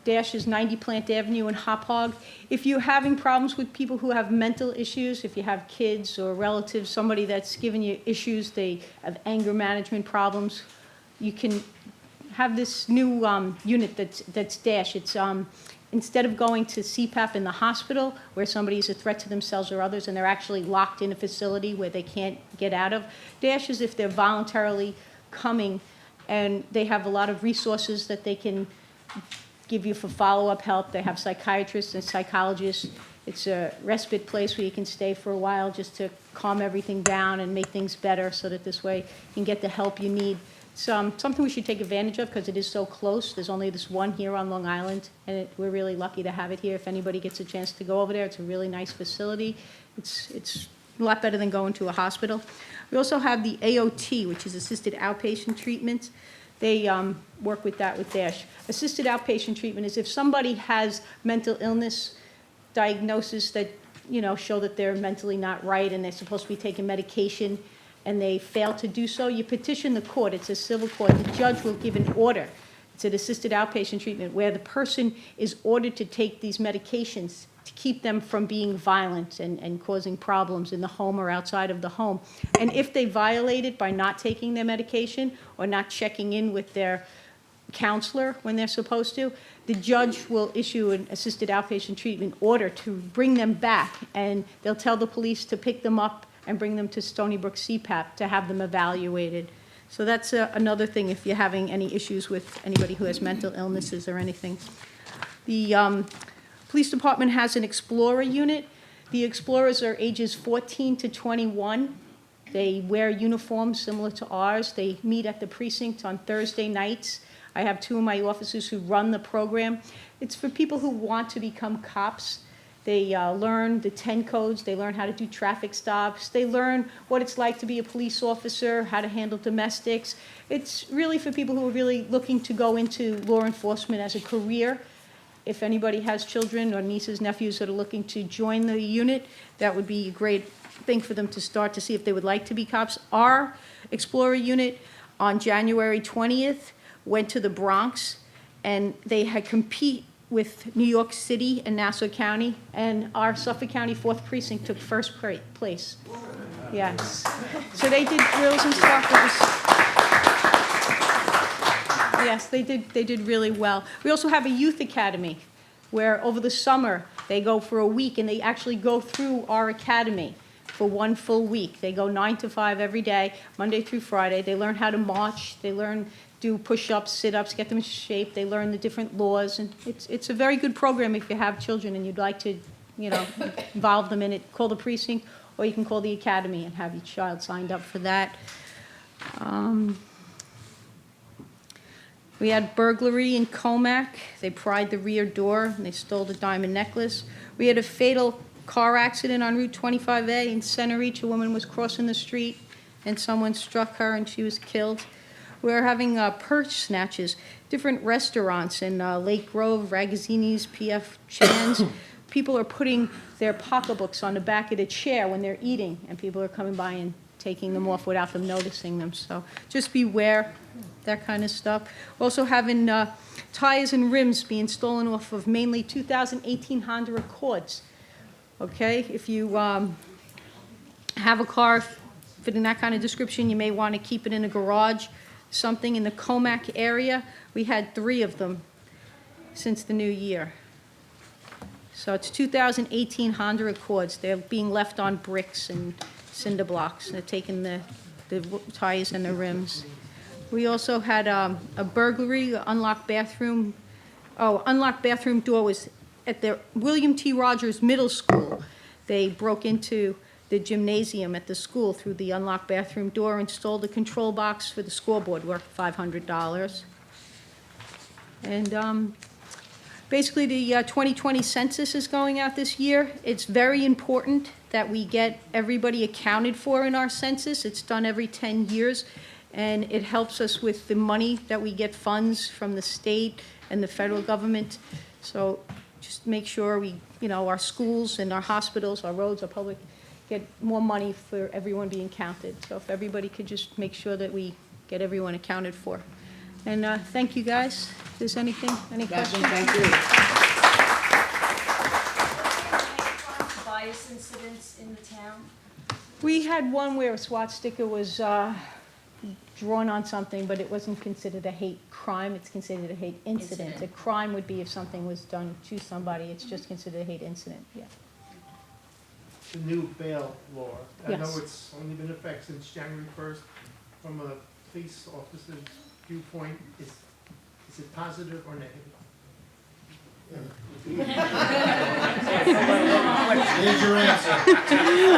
Dash is 90 Plant Avenue in Hop Hog. If you're having problems with people who have mental issues, if you have kids or relatives, somebody that's giving you issues, they have anger management problems, you can have this new unit that's Dash. It's instead of going to CPAP in the hospital where somebody is a threat to themselves or others and they're actually locked in a facility where they can't get out of, Dash is if they're voluntarily coming, and they have a lot of resources that they can give you for follow-up help. They have psychiatrists and psychologists. It's a respite place where you can stay for a while just to calm everything down and make things better so that this way you can get the help you need. It's something we should take advantage of because it is so close. There's only this one here on Long Island, and we're really lucky to have it here. If anybody gets a chance to go over there, it's a really nice facility. It's a lot better than going to a hospital. We also have the AOT, which is Assisted Outpatient Treatment. They work with that with Dash. Assisted outpatient treatment is if somebody has mental illness diagnosis that, you know, show that they're mentally not right and they're supposed to be taking medication and they fail to do so, you petition the court. It's a civil court. The judge will give an order. It's an assisted outpatient treatment where the person is ordered to take these medications to keep them from being violent and causing problems in the home or outside of the home. And if they violate it by not taking their medication or not checking in with their counselor when they're supposed to, the judge will issue an assisted outpatient treatment order to bring them back, and they'll tell the police to pick them up and bring them to Stony Brook CPAP to have them evaluated. So that's another thing if you're having any issues with anybody who has mental illnesses or anything. The police department has an Explorer unit. The Explorers are ages 14 to 21. They wear uniforms similar to ours. They meet at the precinct on Thursday nights I have two of my officers who run the program. It's for people who want to become cops. They learn the 10 codes, they learn how to do traffic stops, they learn what it's like to be a police officer, how to handle domestics. It's really for people who are really looking to go into law enforcement as a career. If anybody has children or nieces, nephews that are looking to join the unit, that would be a great thing for them to start to see if they would like to be cops. Our Explorer unit on January 20th went to the Bronx, and they had compete with New York City and Nassau County, and our Suffolk County 4th Precinct took first place. Yes. So they did drills and stuff. Yes, they did really well. We also have a youth academy where over the summer they go for a week and they actually go through our academy for one full week. They go 9 to 5 every day, Monday through Friday. They learn how to march. They learn do push-ups, sit-ups, get them in shape. They learn the different laws, and it's a very good program if you have children and you'd like to, involve them in it. Call the precinct, or you can call the academy and have your child signed up for that. We had burglary in Comac. They pried the rear door and they stole the diamond necklace. We had a fatal car accident on Route 25A in Center Reach. A woman was crossing the street and someone struck her and she was killed. We're having purse snatches, different restaurants in Lake Grove, Ragazzini's, P.F. Chan's. People are putting their pocketbooks on the back of the chair when they're eating, and people are coming by and taking them off without them noticing them. So just beware, that kind of stuff. Also having tires and rims being stolen off of mainly 2018 Honda Accords. Okay, if you have a car fitting that kind of description, you may want to keep it in a garage. Something in the Comac area. We had 3 of them since the new year. So it's 2018 Honda Accords. They're being left on bricks and cinder blocks. They're taking the tires and the rims. We also had a burglary, unlocked bathroom. Unlocked bathroom door was at the William T. Rogers Middle School. They broke into the gymnasium at the school through the unlocked bathroom door and stole the control box for the scoreboard worth $500. And basically the 2020 census is going out this year. It's very important that we get everybody accounted for in our census. It's done every 10 years, and it helps us with the money that we get funds from the state and the federal government. So just make sure we, our schools and our hospitals, our roads, our public, get more money for everyone being counted. So if everybody could just make sure that we get everyone accounted for. And thank you, guys. If there's any questions? Thank you. Bias incidents in the town? We had one where a SWAT sticker was drawn on something, but it wasn't considered a hate crime. It's considered a hate incident. A crime would be if something was done to somebody. It's just considered a hate incident, yeah. The new bail law. I Yes. know it's only been in effect since January 1st. From a police officer's viewpoint, is it positive or negative? Here's your answer.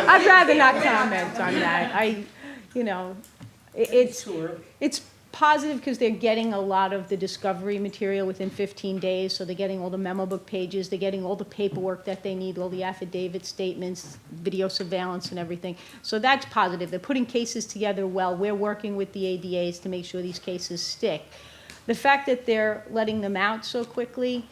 I'd rather not comment on that. It's positive because they're getting a lot of the discovery material within 15 days, so they're getting all the memo book pages, they're getting all the paperwork that they need, all the affidavit statements, video surveillance and everything. So that's positive. They're putting cases together well. We're working with the ADAs to make sure these cases stick. The fact that they're letting them out so quickly,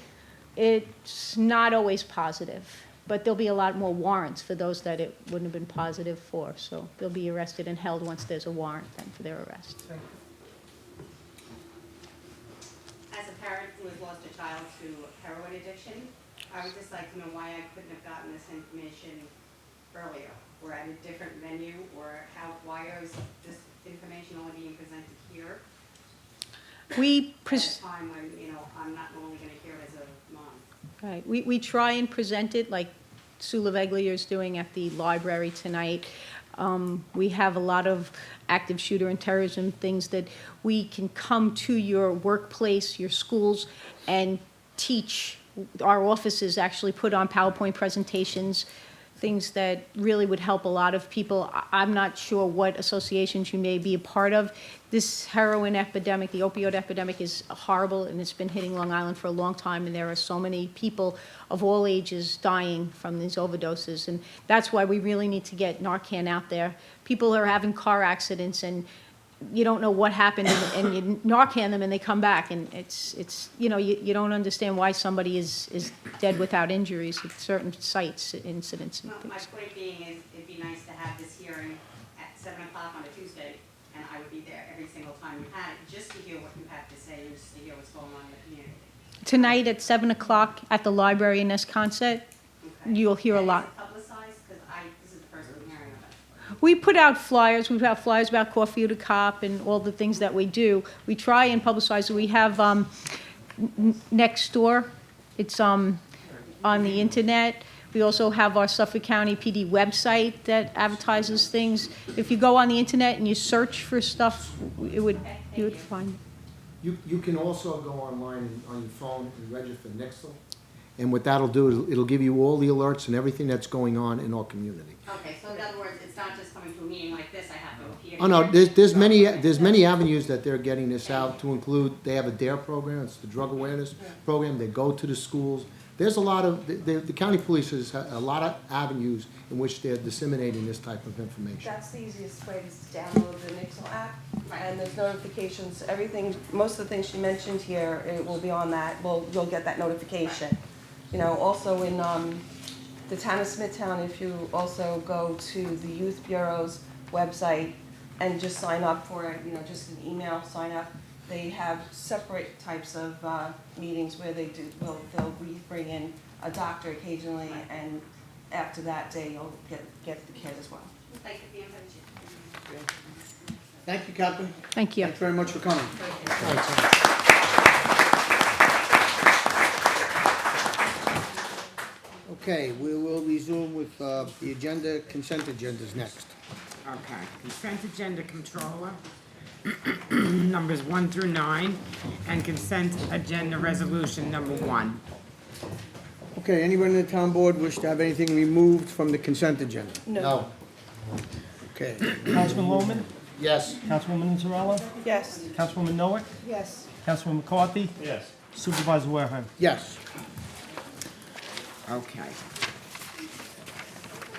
it's not always positive. But there'll be a lot more warrants for those that it wouldn't have been positive for. So they'll be arrested and held once there's a warrant then for their arrest. As a parent who has lost a child to heroin addiction, I would just like to know why I couldn't have gotten this information earlier, or at a different venue, or why is this information only being presented here at a time when, I'm not normally going to hear it as a mom. Right. We try and present it like Sue Laveglia is doing at the library tonight. We have a lot of active shooter and terrorism things that we can come to your workplace, your schools, and teach. Our offices actually put on PowerPoint presentations things that really would help a lot of people. I'm not sure what associations you may be a part of. This heroin epidemic, the opioid epidemic, is horrible, and it's been hitting Long Island for a long time, and there are so many people of all ages dying from these overdoses, and that's why we really need to get Narcan out there. People are having car accidents, and you don't know what happened, and you Narcan them, and they come back, and it's you know, you don't understand why somebody is dead without injuries at certain sites, incidents, and Well, my things. point being is, it'd be nice to have this hearing at 7 o'clock on a Tuesday, and I would be there every single time you had it, just to hear what you have to say, and just to hear what's going on in the community. Tonight at 7 o'clock at the library in Esconset, you'll hear a lot. Is it publicized? Because this is the first I'm hearing of it. We put out flyers. We put out flyers about Coffee with a Cop and all the things that we do. We try and publicize it. We have next door. It's on the internet. We also have our Suffolk County PD website that advertises things. If you go on the internet and you search for stuff, you would find it. You can also go online on your phone and register for Nixle. And what that'll do, it'll give you all the alerts and everything that's going on in our community. Okay, so in other words, it's not just coming to a meeting like this, I have to appear. Oh, no, here. there's many avenues that they're getting this out to include, they have a DARE program, it's the drug awareness program, they go to the schools. There's a lot of, the county police has a lot of avenues in which they're disseminating this type of information. That's the easiest way is to download the Nixle app, and there's notifications, everything, most of the things she mentioned here, it will be on that, you'll get that notification. You know, also in the town of Smithtown, if you also go to the Youth Bureau's website and just sign up for it, you know, just an email sign up, they have separate types of meetings where they'll bring in a doctor occasionally, and after that day, you'll get the kid as well. Thank you for the invitation. Thank you, Captain. Thank you. Thanks very much for coming. Okay, we will resume with the agenda, consent agendas next. Okay, consent agenda controller, numbers 1 through 9, and consent agenda resolution number 1. Okay, anyone in the town board wish to have anything removed from the consent agenda? No. Okay, Councilman Lohman, Yes. Councilwoman Zarella, Yes. Councilwoman Noack, Yes. Councilman McCarthy, Yes. Supervisor Wareham. yes. Okay.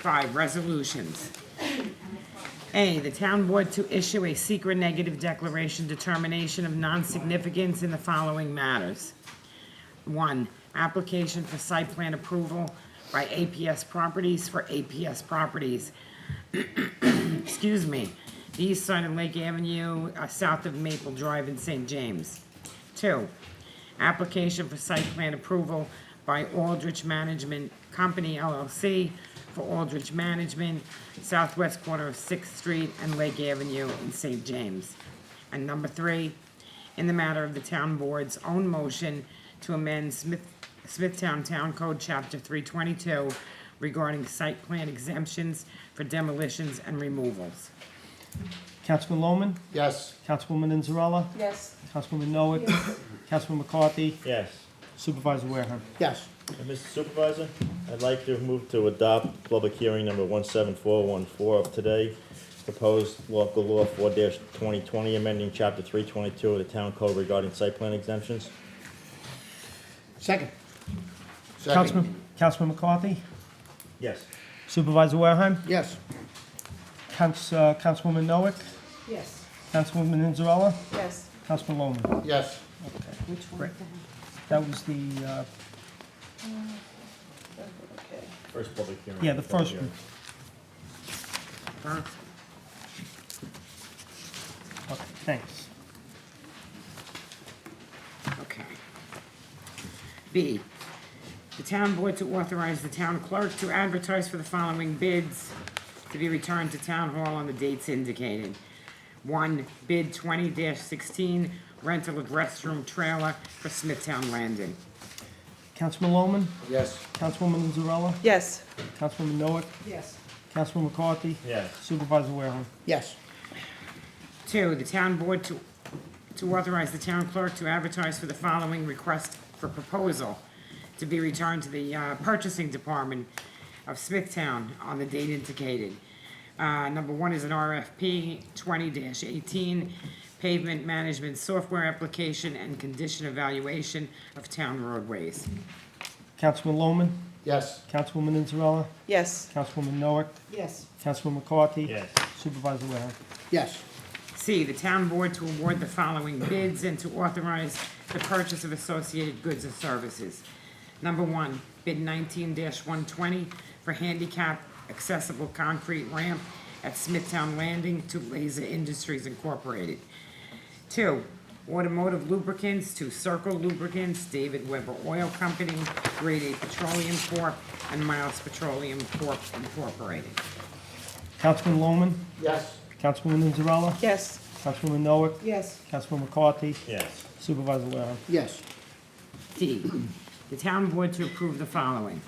5, resolutions. A, the town board to issue a secret negative declaration determination of non-significance in the following matters. 1, application for site plan approval by APS Properties for APS Properties. Excuse me, the east side of Lake Avenue, south of Maple Drive in St. James. 2, application for site plan approval by Aldrich Management Company LLC for Aldrich Management, southwest corner of 6th Street and Lake Avenue in St. James. And number 3, in the matter of the town board's own motion to amend Smithtown Town Code Chapter 322 regarding site plan exemptions for demolitions and removals. Councilman Lohman, Yes. Councilwoman Zarella, Yes. Councilwoman Noack, Councilman McCarthy, Yes. Supervisor Wareham. Yes. And Mr. Supervisor, I'd like to move to adopt public hearing number 17414 of today, proposed local law 4-2020, amending chapter 322 of the town code regarding site plan exemptions. Second. Councilman McCarthy, Yes. Supervisor Wareham, Yes. Councilwoman Noack, Yes. Councilwoman Zarella, Yes. Councilman Lohman. Yes. Which one? That was the, Okay. First public hearing. yeah, the first one. First, Okay, thanks. okay. B, the town board to authorize the town clerk to advertise for the following bids to be returned to town hall on the dates indicated. 1, bid 20-16, rental of restroom trailer for Smithtown Landing. Councilman Lohman, Yes. Councilwoman Zarella, Yes. Councilwoman Noack, Yes. Councilman McCarthy, Yes. Supervisor Wareham. Yes. 2, the town board to authorize the town clerk to advertise for the following request for proposal to be returned to the purchasing department of Smithtown on the date indicated. Number one is an RFP 20-18 pavement management software application and condition evaluation of town roadways. Councilman Lohman, Yes. Councilwoman Inzarella, Yes. Councilwoman Noack, Yes. Councilman McCarthy. Yes. Supervisor Waring. Yes. C, the town board to award the following bids and to authorize the purchase of associated goods and services. Number one, bid 19-120 for handicap accessible concrete ramp at Smithtown Landing to Laser Industries Incorporated. Two, automotive lubricants to Circle Lubricants, David Weber Oil Company, Grade A Petroleum Corp., and Miles Petroleum Corp. Incorporated. Councilman Lohman, Yes. Councilwoman Inzarella, Yes. Councilwoman Noack, Yes. Councilman McCarthy, Yes. Supervisor Waring. Yes. D, the town board to approve the following.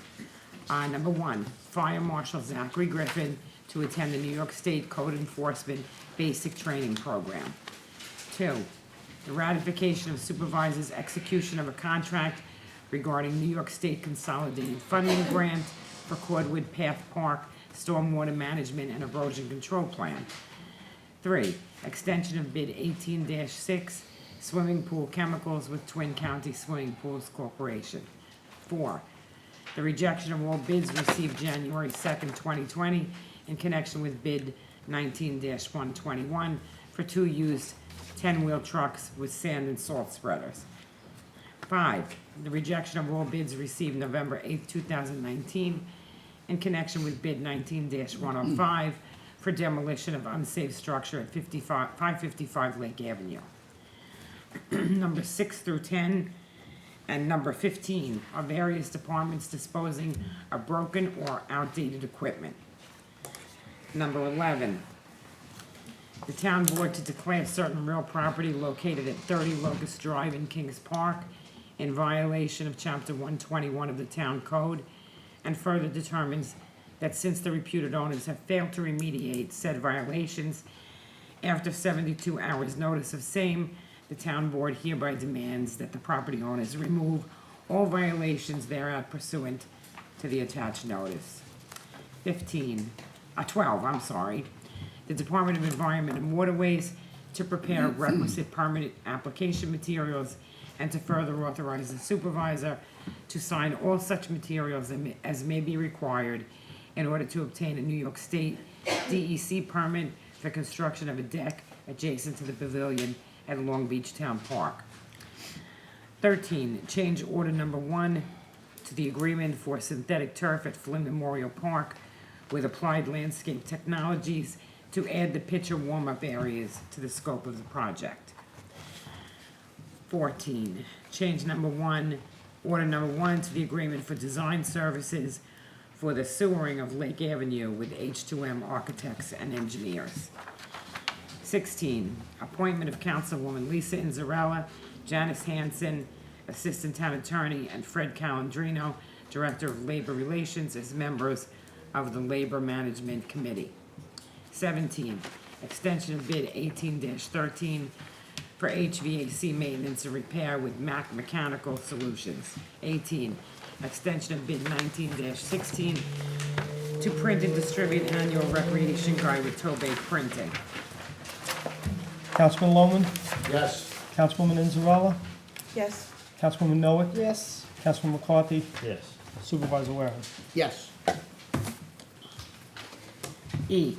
Number one, Fire Marshal Zachary Griffin to attend the New York State Code Enforcement Basic Training Program. Two, the ratification of supervisor's execution of a contract regarding New York State Consolidated Funding Grant for Cordwood Path Park Stormwater Management and Erosion Control Plan. Three, extension of bid 18-6, swimming pool chemicals with Twin County Swimming Pools Corporation. Four, the rejection of all bids received January 2nd, 2020 in connection with bid 19-121 for 2 used 10-wheel trucks with sand and salt spreaders. Five, the rejection of all bids received November 8th, 2019 in connection with bid 19-105 for demolition of unsafe structure at 555 Lake Avenue. Number 6 through 10 and number 15 are various departments disposing of broken or outdated equipment. Number 11, the town board to declare certain real property located at 30 Locust Drive in Kings Park in violation of Chapter 121 of the Town Code, and further determines that since the reputed owners have failed to remediate said violations after 72 hours notice of same, the town board hereby demands that the property owners remove all violations thereat pursuant to the attached notice. 12, the Department of Environment and Waterways to prepare requisite permanent application materials and to further authorize the supervisor to sign all such materials as may be required in order to obtain a New York State DEC permit for construction of a deck adjacent to the pavilion at Long Beach Town Park. 13, change order number 1 to the agreement for synthetic turf at Flynn Memorial Park with Applied Landscape Technologies to add the pitcher warm-up areas to the scope of the project. 14, change order number 1 to the agreement for design services for the sewering of Lake Avenue with H2M Architects and Engineers. 16, appointment of Councilwoman Lisa Inzarella, Janice Hansen, Assistant Town Attorney, and Fred Calandrino, Director of Labor Relations, as members of the Labor Management Committee. 17, extension of bid 18-13 for HVAC maintenance and repair with Mac Mechanical Solutions. 18, extension of bid 19-16 to print and distribute annual recreation guide with Tobey Printing. Councilman Lohman, Yes. Councilwoman Inzarella, Yes. Councilwoman Noack, Yes. Councilman McCarthy, Yes. Supervisor Waring. Yes. E,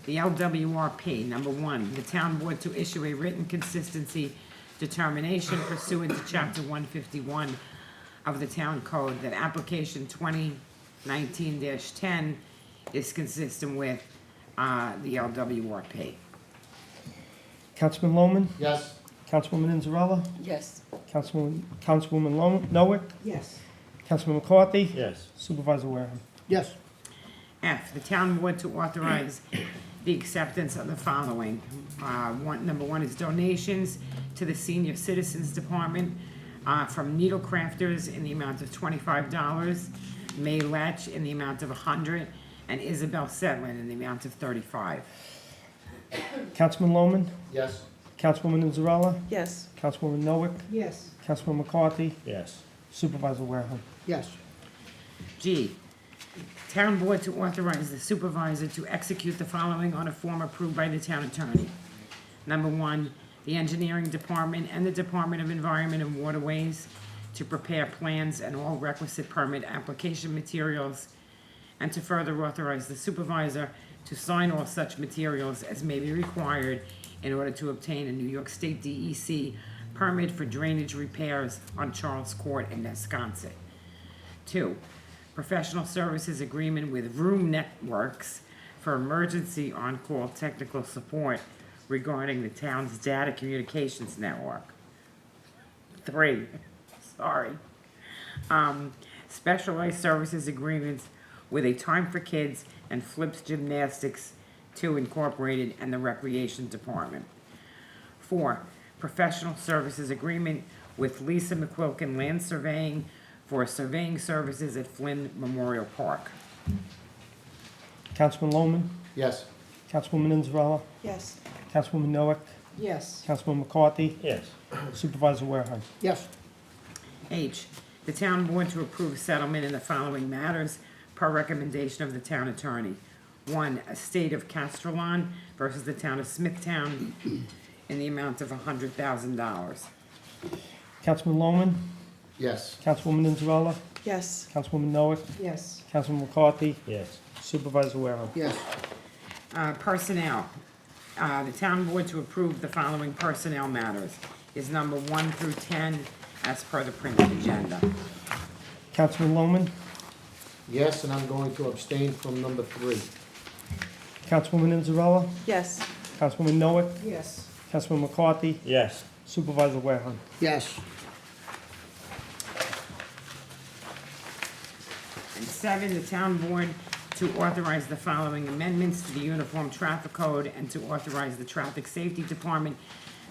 the LWRP, number 1, the town board to issue a written consistency determination pursuant to Chapter 151 of the Town Code that application 2019-10 is consistent with the LWRP. Councilman Lohman, Yes. Councilwoman Inzarella, Yes. Councilwoman Noack, Yes. Councilman McCarthy, Yes. Supervisor Waring. Yes. F, the town board to authorize the acceptance of the following. Number 1 is donations to the Senior Citizens Department from Needle Crafters in the amount of $25, May Letch in the amount of $100, and Isabel Setlin in the amount of $35. Councilman Lohman, Yes. Councilwoman Inzarella, Yes. Councilwoman Noack, Yes. Councilman McCarthy, Yes. Supervisor Waring. Yes. G, Town Board to authorize the supervisor to execute the following on a form approved by the town attorney. Number one, the Engineering Department and the Department of Environment and Waterways to prepare plans and all requisite permit application materials, and to further authorize the supervisor to sign all such materials as may be required in order to obtain a New York State DEC permit for drainage repairs on Charles Court in Nesconset. Two, professional services agreement with Room Networks for emergency on-call technical support regarding the town's data communications network. Three, specialized services agreements with A Time for Kids and Flips Gymnastics 2 Incorporated and the Recreation Department. 4, professional services agreement with Lisa McQuilkin Land Surveying for surveying services at Flynn Memorial Park. Councilman Lohman, Yes. Councilwoman Inzarella, Yes. Councilwoman Noack, Yes. Councilman McCarthy, Yes. Supervisor Warehouse. Yes. H, the town board to approve settlement in the following matters per recommendation of the town attorney. 1, estate of Castrolon versus the town of Smithtown in the amount of $100,000. Councilman Lohman, Yes. Councilwoman Inzarella, Yes. Councilwoman Noack, Yes. Councilman McCarthy, Yes. Supervisor Warehouse. Yes. Personnel, the town board to approve the following personnel matters is number 1 through 10 as per the printed agenda. Councilman Lohman, Yes, and I'm going to abstain from number 3. Councilwoman Inzarella, Yes. Councilwoman Noack, Yes. Councilman McCarthy, Yes. Supervisor Warehouse. Yes. And 7, the town board to authorize the following amendments to the Uniform Traffic Code and to authorize the Traffic Safety Department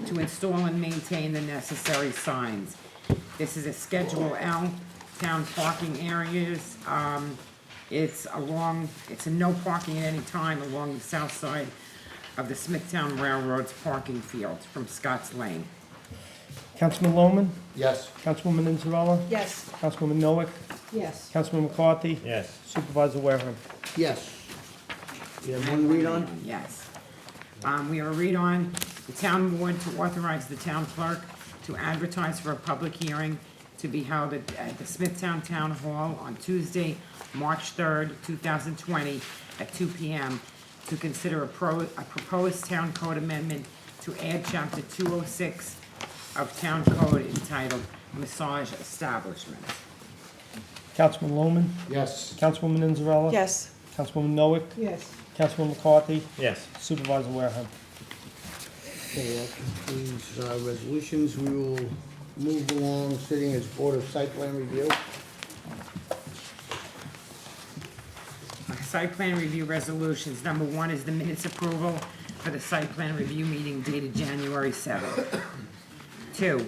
to install and maintain the necessary signs. This is a Schedule L, town parking areas. It's a no parking at any time along the south side of the Smithtown Railroad's parking field from Scotts Lane. Councilman Lohman, Yes. Councilwoman Inzarella, Yes. Councilwoman Noack, Yes. Councilman McCarthy, Yes. Supervisor Warehouse. Yes. You have one read on? Yes. We have a read on, the town board to authorize the town clerk to advertise for a public hearing to be held at the Smithtown Town Hall on Tuesday, March 3rd, 2020, at 2 p.m. to consider a proposed town code amendment to add chapter 206 of town code entitled Massage Establishments. Councilman Lohman, Yes. Councilwoman Inzarella, Yes. Councilwoman Noack, Yes. Councilman McCarthy, Yes. Supervisor Warehouse. Okay, that concludes resolutions. We will move along, sitting as Board of Site Plan Review. Site plan review resolutions. Number 1 is the minutes approval for the site plan review meeting dated January 7th. 2,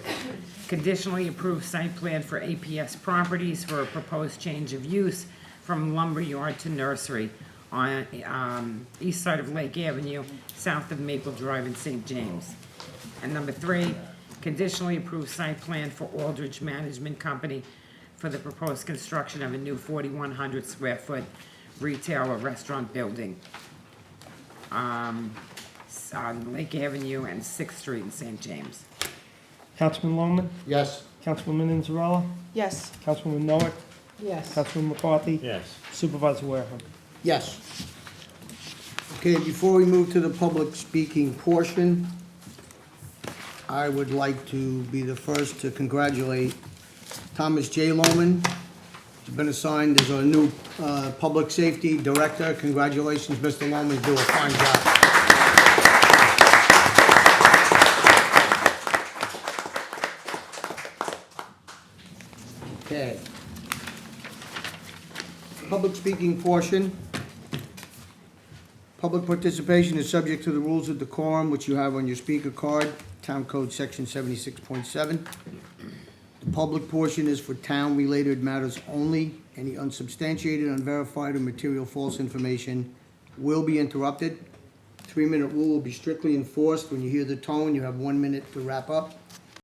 conditionally approved site plan for APS Properties for a proposed change of use from lumberyard to nursery on east side of Lake Avenue, south of Maple Drive in St. James. And number 3, conditionally approved site plan for Aldridge Management Company for the proposed construction of a new 4,100 square foot retail or restaurant building on Lake Avenue and 6th Street in St. James. Councilman Lohman, Yes. Councilwoman Inzarella, Yes. Councilwoman Noack, Yes. Councilman McCarthy, Yes. Supervisor Warehouse. Yes. Okay, before we move to the public speaking portion, I would like to be the first to congratulate Thomas J. Lohman. He's been assigned as our new Public Safety Director. Congratulations, Mr. Lohman, you do a fine job. Okay. Public speaking portion. Public participation is subject to the rules of decorum, which you have on your speaker card, Town Code Section 76.7. The public portion is for town-related matters only. Any unsubstantiated, unverified, or material false information will be interrupted. 3-minute rule will be strictly enforced. When you hear the tone, you have 1 minute to wrap up.